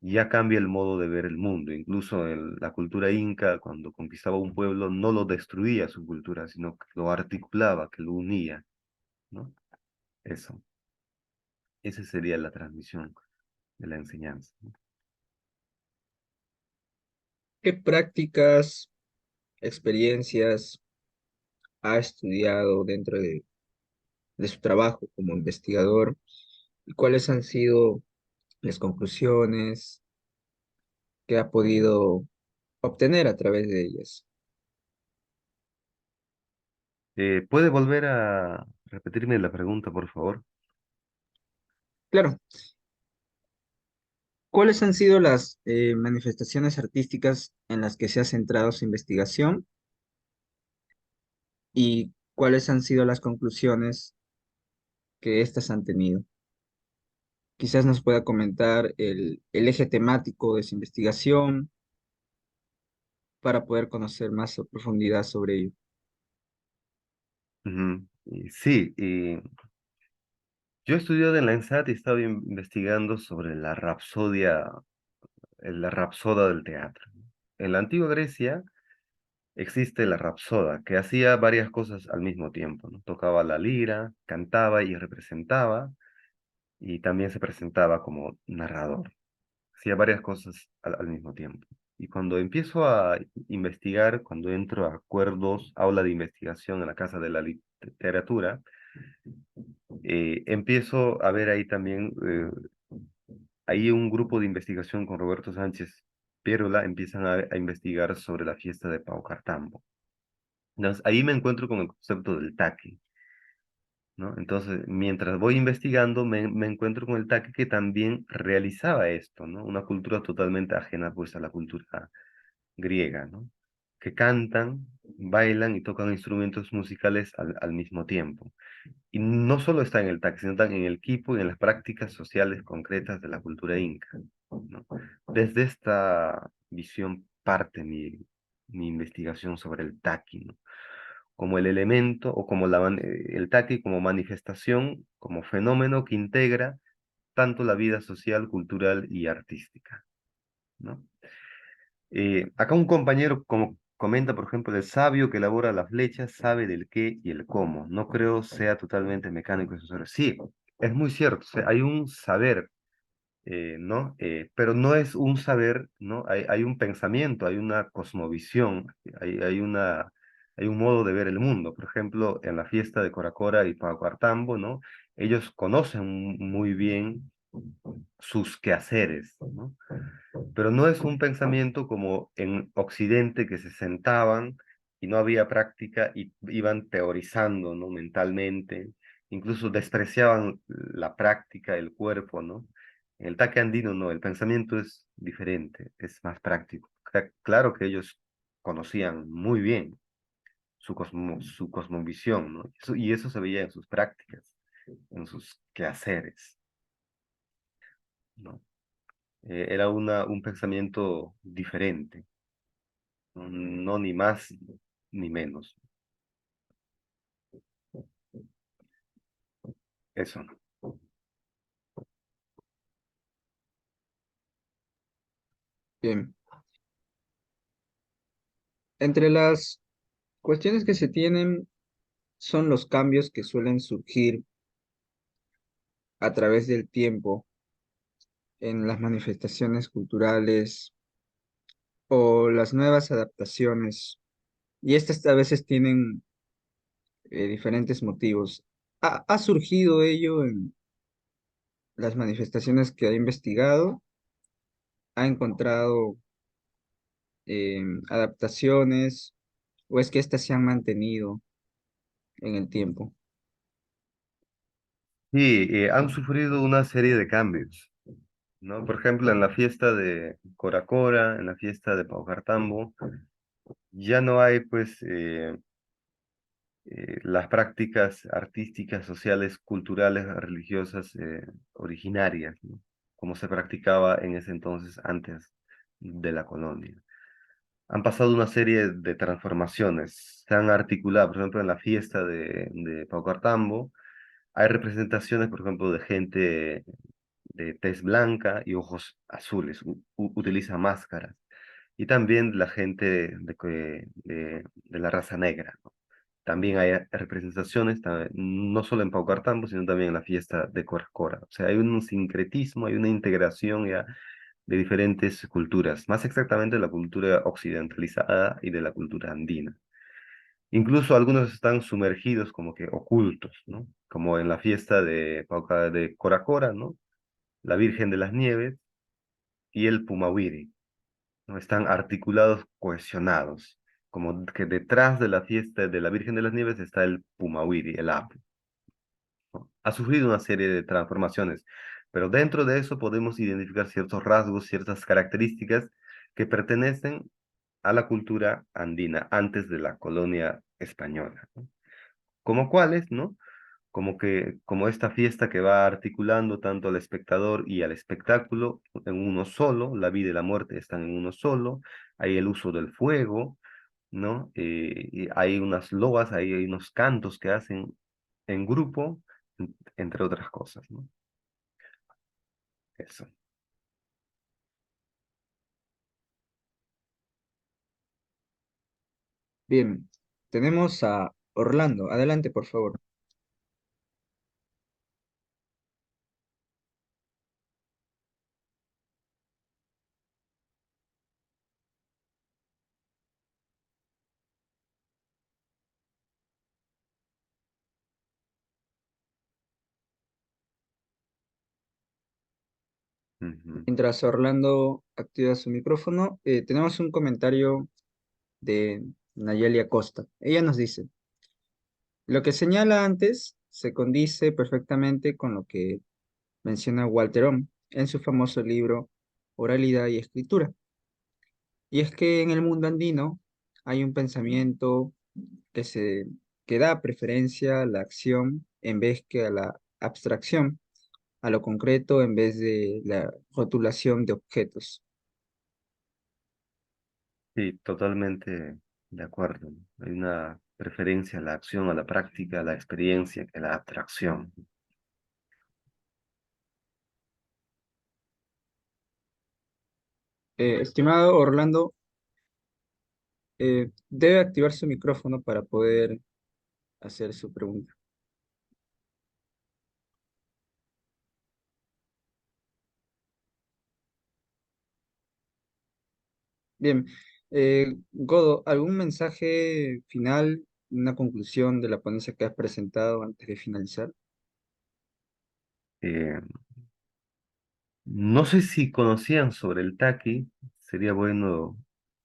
S2: ya cambia el modo de ver el mundo. Incluso la cultura inca, cuando conquistaba un pueblo, no lo destruía su cultura, sino que lo articulaba, que lo unía, ¿no? Eso. Esa sería la transmisión de la enseñanza, ¿no?
S1: ¿Qué prácticas, experiencias ha estudiado dentro de su trabajo como investigador y cuáles han sido las conclusiones que ha podido obtener a través de ellas?
S2: ¿Puede volver a repetirme la pregunta, por favor?
S1: Claro, ¿cuáles han sido las manifestaciones artísticas en las que se ha centrado su investigación y cuáles han sido las conclusiones que éstas han tenido? Quizás nos pueda comentar el eje temático de su investigación para poder conocer más a profundidad sobre ello.
S2: Ujú. Sí, yo estudié en la ENSAT y estaba investigando sobre la rapsodia, la rapsoda del teatro. En la antigua Grecia existe la rapsoda, que hacía varias cosas al mismo tiempo, ¿no? Tocaba la lira, cantaba y representaba, y también se presentaba como narrador. Hacía varias cosas al mismo tiempo. Y cuando empiezo a investigar, cuando entro a acuerdos, aula de investigación en la Casa de la Literatura, empiezo a ver ahí también, ahí un grupo de investigación con Roberto Sánchez Pierola empiezan a investigar sobre la fiesta de Pau Cartambo. Entonces, ahí me encuentro con el concepto del taque, ¿no? Entonces, mientras voy investigando, me encuentro con el taque que también realizaba esto, ¿no? Una cultura totalmente ajena, pues, a la cultura griega, ¿no? Que cantan, bailan y tocan instrumentos musicales al mismo tiempo. Y no solo está en el taxi, sino también en el quipu y en las prácticas sociales concretas de la cultura inca, ¿no? Desde esta visión parte mi investigación sobre el taqui, ¿no? Como el elemento o como el taqui como manifestación, como fenómeno que integra tanto la vida social, cultural y artística, ¿no? Acá un compañero como comenta, por ejemplo, el sabio que elabora la flecha sabe del qué y el cómo. No creo sea totalmente mecánico eso. Sí, es muy cierto. O sea, hay un saber, ¿no? Pero no es un saber, ¿no? Hay un pensamiento, hay una cosmovisión, hay un modo de ver el mundo. Por ejemplo, en la fiesta de Coracora y Pacuartambo, ¿no? Ellos conocen muy bien sus quehaceres, ¿no? Pero no es un pensamiento como en Occidente que se sentaban y no había práctica y iban teorizando, ¿no? Mentalmente, incluso despreciaban la práctica, el cuerpo, ¿no? En el taque andino no, el pensamiento es diferente, es más práctico. Claro que ellos conocían muy bien su cosmovisión, ¿no? Y eso se veía en sus prácticas, en sus quehaceres, ¿no? Era un pensamiento diferente, no ni más ni menos. Eso.
S1: Bien, entre las cuestiones que se tienen son los cambios que suelen surgir a través del tiempo en las manifestaciones culturales o las nuevas adaptaciones. Y estas a veces tienen diferentes motivos. ¿Ha surgido ello en las manifestaciones que ha investigado? ¿Ha encontrado adaptaciones o es que éstas se han mantenido en el tiempo?
S2: Sí, han sufrido una serie de cambios, ¿no? Por ejemplo, en la fiesta de Cora Cora, en la fiesta de Paucartambo, ya no hay, pues, las prácticas artísticas, sociales, culturales, religiosas originarias, ¿no? Como se practicaba en ese entonces antes de la colonia. Han pasado una serie de transformaciones, se han articulado, por ejemplo, en la fiesta de Paucartambo, hay representaciones, por ejemplo, de gente de tez blanca y ojos azules, utiliza máscaras, y también la gente de la raza negra, ¿no? También hay representaciones, no solo en Paucartambo, sino también en la fiesta de Coracora. O sea, hay un sincretismo, hay una integración ya de diferentes culturas, más exactamente de la cultura occidentalizada y de la cultura andina. Incluso algunos están sumergidos como que ocultos, ¿no? Como en la fiesta de Coracora, ¿no? La Virgen de las Nieves y el Pumawiri, ¿no? Están articulados, cohesionados, como que detrás de la fiesta de la Virgen de las Nieves está el Pumawiri, el Apu, ¿no? Ha sufrido una serie de transformaciones, pero dentro de eso podemos identificar ciertos rasgos, ciertas características que pertenecen a la cultura andina antes de la colonia española, ¿no? Como cuáles, ¿no? Como esta fiesta que va articulando tanto al espectador y al espectáculo en uno solo, la vida y la muerte están en uno solo, hay el uso del fuego, ¿no? Y hay unas loas, hay unos cantos que hacen en grupo, entre otras cosas, ¿no? Eso.
S1: Bien, tenemos a Orlando. Adelante, por favor.
S2: Ujú.
S1: Mientras Orlando activa su micrófono, tenemos un comentario de Nayeli Acosta. Ella nos dice, lo que señala antes se condice perfectamente con lo que menciona Walterón en su famoso libro Oralidad y Escritura. Y es que en el mundo andino hay un pensamiento que, se, que da preferencia a la acción en vez que a la abstracción, a lo concreto en vez de la rotulación de objetos.
S2: Sí, totalmente de acuerdo, ¿no? Hay una preferencia a la acción, a la práctica, a la experiencia, que a la abstracción.
S1: Estimado Orlando, debe activar su micrófono para poder hacer su pregunta. Bien, Godo, ¿algún mensaje final, una conclusión de la ponencia que has presentado antes de finalizar?
S2: Eh, no sé si conocían sobre el taqui, sería bueno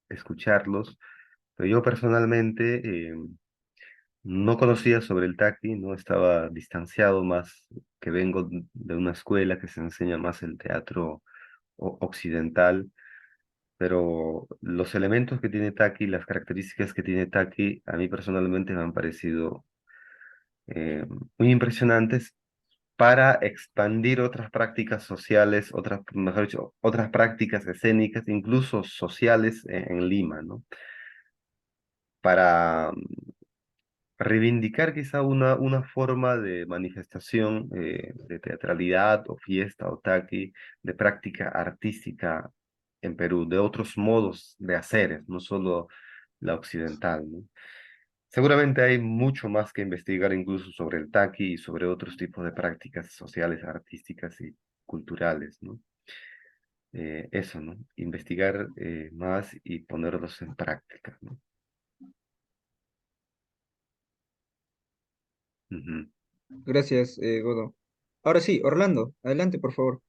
S2: escucharlos, pero yo personalmente no conocía sobre el taqui, no estaba distanciado más, que vengo de una escuela que se enseña más el teatro occidental, pero los elementos que tiene taqui, las características que tiene taqui, a mí personalmente me han parecido eh, muy impresionantes para expandir otras prácticas sociales, otras, mejor dicho, otras prácticas escénicas, incluso sociales en Lima, ¿no? Para reivindicar quizá una forma de manifestación de teatralidad o fiesta o taqui, de práctica artística en Perú, de otros modos de hacer, no solo la occidental, ¿no? Seguramente hay mucho más que investigar incluso sobre el taqui y sobre otros tipos de prácticas sociales, artísticas y culturales, ¿no? Eso, ¿no? Investigar más y ponerlos en práctica, ¿no? Ujú.
S1: Gracias, Godo. Ahora sí, Orlando, adelante, por favor.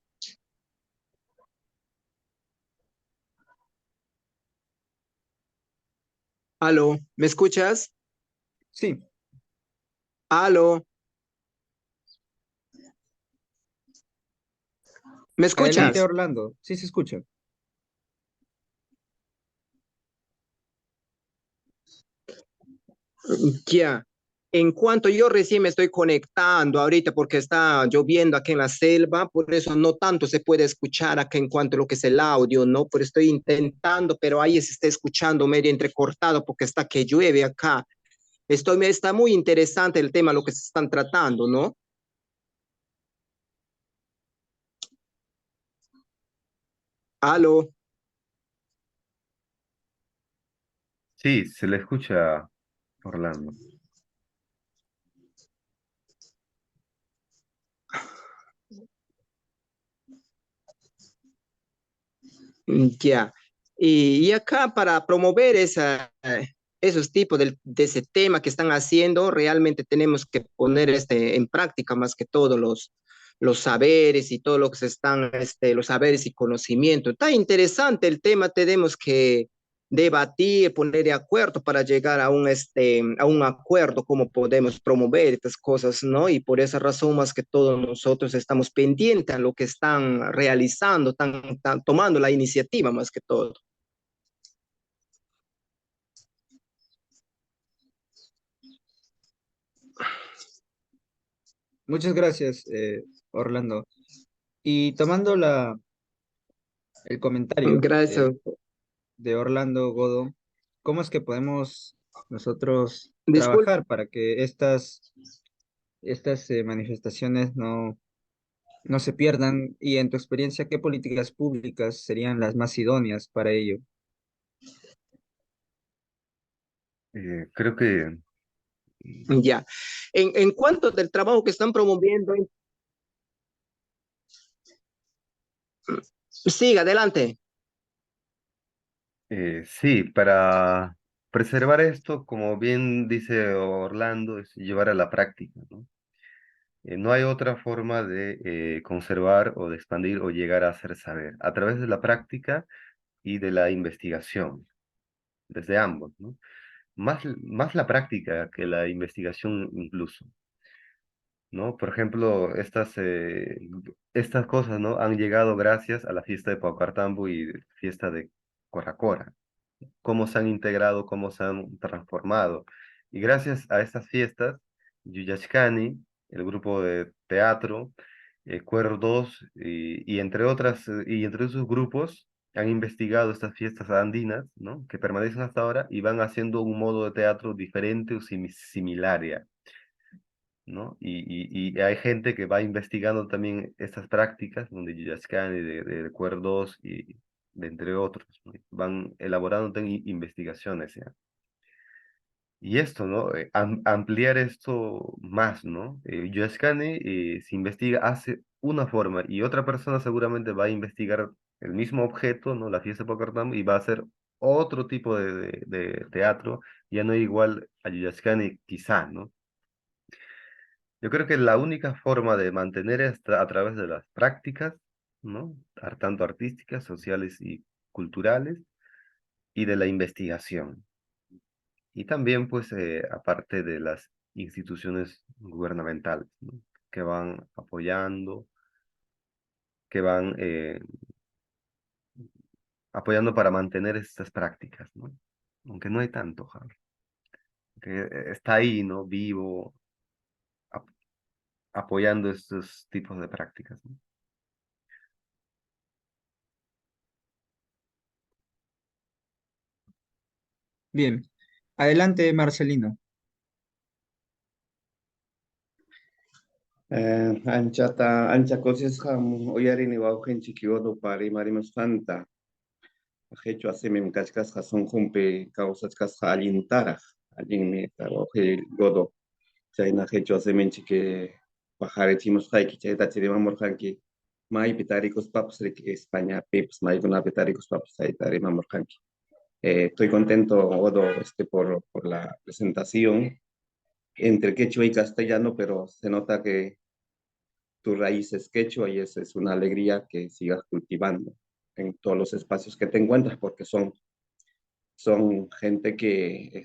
S3: Aló, ¿me escuchas?
S1: Sí,
S3: Aló, ¿Me
S1: Adelante,
S3: escuchas?
S1: Orlando. Sí se escucha.
S3: Ya. En cuanto yo recién me estoy conectando ahorita porque está lloviendo aquí en la selva, por eso no tanto se puede escuchar acá en cuanto a lo que es el audio, ¿no? Pero estoy intentando, pero ahí se está escuchando medio entrecortado porque está que llueve acá. Está muy interesante el tema, lo que se están tratando, ¿no? Aló.
S2: Sí, se le escucha, Orlando.
S3: Ya. Y acá para promover esos tipos de ese tema que están haciendo, realmente tenemos que poner en práctica más que todo los saberes y todo lo que se están, los saberes y conocimientos. Está interesante el tema, tenemos que debatir, poner de acuerdo para llegar a un acuerdo, cómo podemos promover estas cosas, ¿no? Y por esa razón, más que todo, nosotros estamos pendientes a lo que están realizando, están tomando la iniciativa, más que todo.
S1: Muchas gracias, Orlando. Y tomando el comentario
S3: Gracias.
S1: de Orlando Godo, ¿cómo es que podemos nosotros
S3: Disculpe.
S1: trabajar para que estas manifestaciones no se pierdan? Y en tu experiencia, ¿qué políticas públicas serían las más idóneas para ello?
S2: Creo que
S3: Ya. En cuanto del trabajo que están promoviendo, siga adelante.
S2: sí, para preservar esto, como bien dice Orlando, es llevar a la práctica, ¿no? No hay otra forma de conservar o de expandir o llegar a hacer saber, a través de la práctica y de la investigación, desde ambos, ¿no? Más la práctica que la investigación incluso, ¿no? Por ejemplo, estas cosas, ¿no? Han llegado gracias a la fiesta de Paucartambo y fiesta de Coracora, cómo se han integrado, cómo se han transformado. Y gracias a estas fiestas, Yuyachkani, el grupo de teatro, Cuervo 2 y entre esos grupos han investigado estas fiestas andinas, ¿no? Que permanecen hasta ahora y van haciendo un modo de teatro diferente o similar, ya, ¿no? Y hay gente que va investigando también estas prácticas, donde Yuyachkani, de Cuervo 2 y de entre otros, ¿no? Van elaborando también investigaciones, ¿ya? Y esto, ¿no? Ampliar esto más, ¿no? Yoshkane se investiga, hace una forma y otra persona seguramente va a investigar el mismo objeto, ¿no? La fiesta de Pocartam y va a hacer otro tipo de teatro, ya no igual a Yoshkane quizá, ¿no? Yo creo que la única forma de mantener esto a través de las prácticas, ¿no? Tanto artísticas, sociales y culturales, y de la investigación. Y también, pues, aparte de las instituciones gubernamentales, ¿no? Que van apoyando, que van apoyando para mantener estas prácticas, ¿no? Aunque no hay tanto, Javi, que está ahí, ¿no? Vivo, ap- apoyando estos tipos de prácticas, ¿no?
S1: Bien. Adelante, Marcelino.
S4: Ancha cosas uyarini wawqinchik yodo pari marimusqanta qhichwa simi kachkasqa sunqunpi kawsachkasqa allintaraq allinmi wawqi yodo chayna qhichwa siminchik paqarichimusqayki chaytachi rimamurqanki maypi tarikuspapas riki Españapipas maykunapi tarikuspapas chayta rimamurqanki. Estoy contento, Odo, por la presentación entre quechua y castellano, pero se nota que tu raíz es quechua y esa es una alegría que sigas cultivando en todos los espacios que te encuentras porque son gente que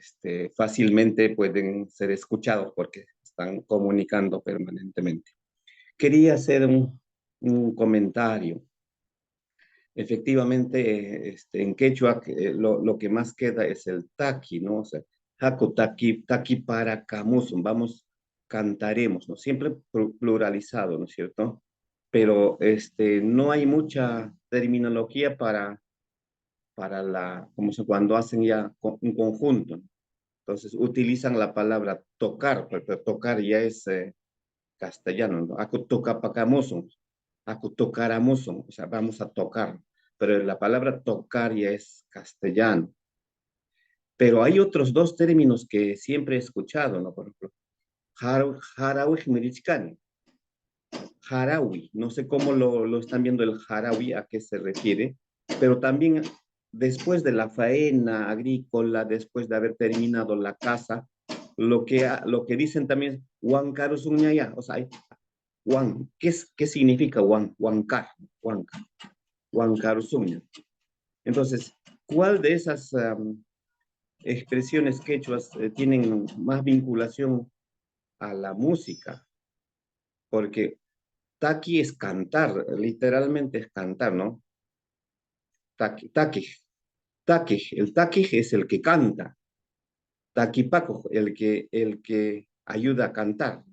S4: fácilmente pueden ser escuchados porque están comunicando permanentemente. Quería hacer un comentario. Efectivamente, en quechua lo que más queda es el taqui, ¿no? O sea, haku taqui, taqui para camusum, vamos, cantaremos, ¿no? Siempre pluralizado, ¿no es cierto? Pero no hay mucha terminología para como se, cuando hacen ya un conjunto. Entonces utilizan la palabra tocar, pero tocar ya es castellano, ¿no? Aku tocapacamusun, aku tocaramusun, o sea, vamos a tocar, pero la palabra tocar ya es castellano. Pero hay otros dos términos que siempre he escuchado, ¿no? Por ejemplo, jarawi mirichkani, jarawi, no sé cómo lo están viendo el jarawi, a qué se refiere, pero también después de la faena agrícola, después de haber terminado la casa, lo que dicen también es huancarusuñaya, o sea, ¿qué significa huancar? Huancar, huancarusuña. Entonces, ¿cuál de esas expresiones quechuas tienen más vinculación a la música? Porque taqui es cantar, literalmente es cantar, ¿no? Taqui, taqui, taqui, el taqui es el que canta, taquipaco, el que ayuda a cantar,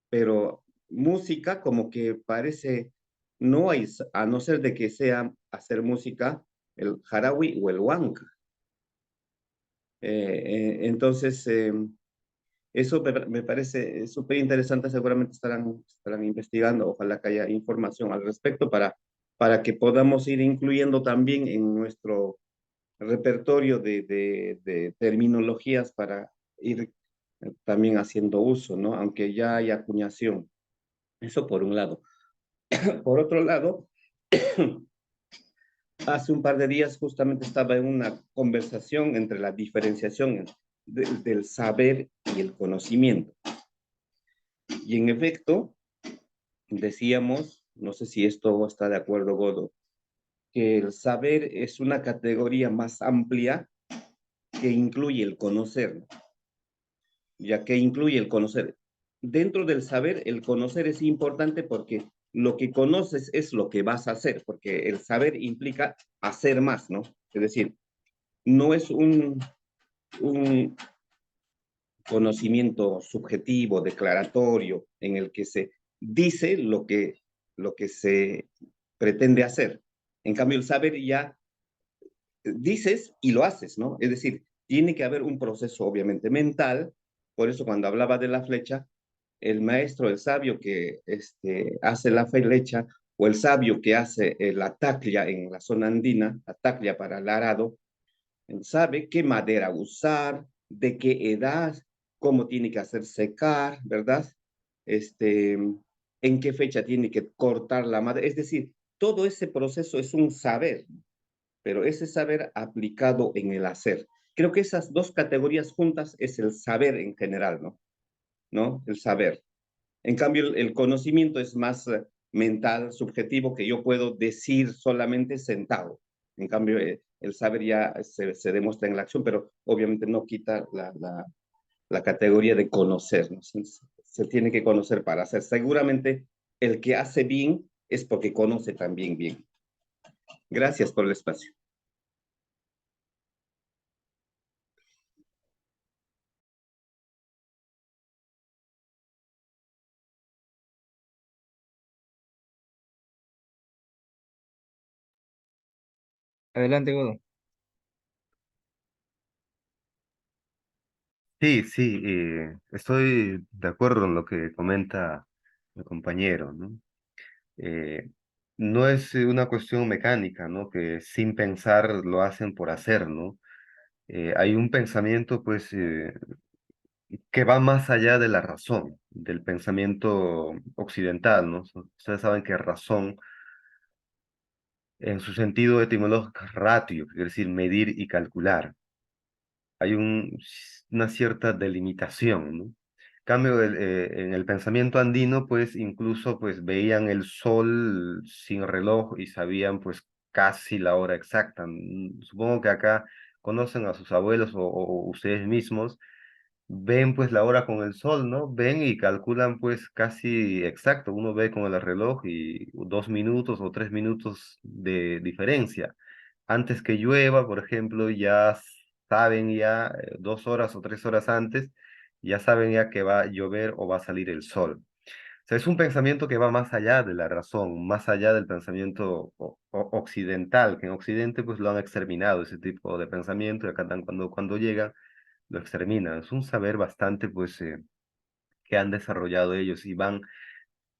S4: pero música como que parece, no hay, a no ser de que sea hacer música el jarawi o el huanca. Entonces, eso me parece súper interesante, seguramente estarán investigando, ojalá que haya información al respecto para que podamos ir incluyendo también en nuestro repertorio de terminologías para ir también haciendo uso, ¿no? Aunque ya hay acuñación. Eso por un lado. Por otro lado, hace un par de días justamente estaba en una conversación entre la diferenciación del saber y el conocimiento. Y en efecto, decíamos, no sé si esto está de acuerdo, Godo, que el saber es una categoría más amplia que incluye el conocer, ya que incluye el conocer. Dentro del saber, el conocer es importante porque lo que conoces es lo que vas a hacer, porque el saber implica hacer más, ¿no? Es decir, no es un conocimiento subjetivo, declaratorio, en el que se dice lo que se pretende hacer. En cambio, el saber ya dices y lo haces, ¿no? Es decir, tiene que haber un proceso obviamente mental, por eso cuando hablaba de la flecha, el maestro, el sabio que hace la flecha, o el sabio que hace la taclia en la zona andina, la taclia para el arado, sabe qué madera usar, de qué edad, cómo tiene que hacer secar, ¿verdad? Este, en qué fecha tiene que cortar la madera. Es decir, todo ese proceso es un saber, pero ese saber aplicado en el hacer. Creo que esas dos categorías juntas es el saber en general, ¿no? ¿No? El saber. En cambio, el conocimiento es más mental, subjetivo, que yo puedo decir solamente sentado. En cambio, el saber ya se demuestra en la acción, pero obviamente no quita la categoría de conocer, ¿no? Se tiene que conocer para hacer. Seguramente el que hace bien es porque conoce también bien. Gracias por el espacio.
S1: Adelante, Godo.
S2: Sí, sí, estoy de acuerdo en lo que comenta el compañero, ¿no? Eh, no es una cuestión mecánica, ¿no? Que sin pensar lo hacen por hacer, ¿no? Hay un pensamiento, pues, que va más allá de la razón, del pensamiento occidental, ¿no? Ustedes saben que razón, en su sentido etimológico, es ratio, que quiere decir medir y calcular. Hay una cierta delimitación, ¿no? Cambio, en el pensamiento andino, pues incluso pues veían el sol sin reloj y sabían pues casi la hora exacta. Supongo que acá conocen a sus abuelos o ustedes mismos ven pues la hora con el sol, ¿no? Ven y calculan pues casi exacto. Uno ve con el reloj y 2 minutos o 3 minutos de diferencia. Antes que llueva, por ejemplo, ya saben ya 2 horas o 3 horas antes, ya saben ya que va a llover o va a salir el sol. O sea, es un pensamiento que va más allá de la razón, más allá del pensamiento occidental, que en Occidente pues lo han exterminado ese tipo de pensamiento y acá cuando llegan lo exterminan. Es un saber bastante pues que han desarrollado ellos y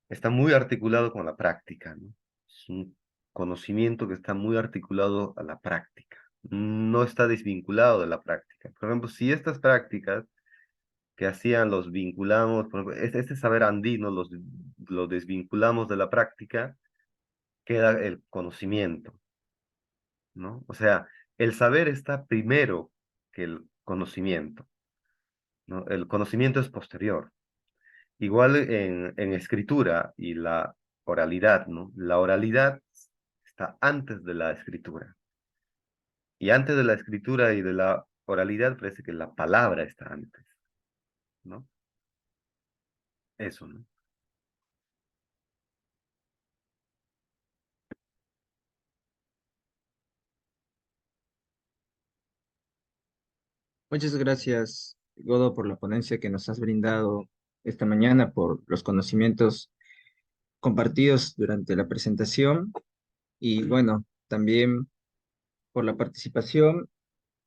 S2: está muy articulado con la práctica, ¿no? Es un conocimiento que está muy articulado a la práctica, no está desvinculado de la práctica. Por ejemplo, si estas prácticas que hacían los vinculamos, por ejemplo, este saber andino lo desvinculamos de la práctica, queda el conocimiento, ¿no? O sea, el saber está primero que el conocimiento, ¿no? El conocimiento es posterior. Igual en escritura y la oralidad, ¿no? La oralidad está antes de la escritura. Y antes de la escritura y de la oralidad parece que la palabra está antes, ¿no? Eso, ¿no?
S1: Muchas gracias, Godo, por la ponencia que nos has brindado esta mañana, por los conocimientos compartidos durante la presentación y bueno, también por la participación,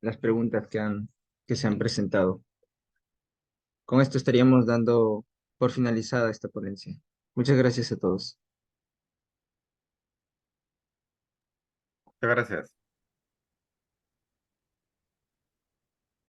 S1: las preguntas que se han presentado. Con esto estaríamos dando por finalizada esta ponencia. Muchas gracias a todos.
S2: Muchas gracias.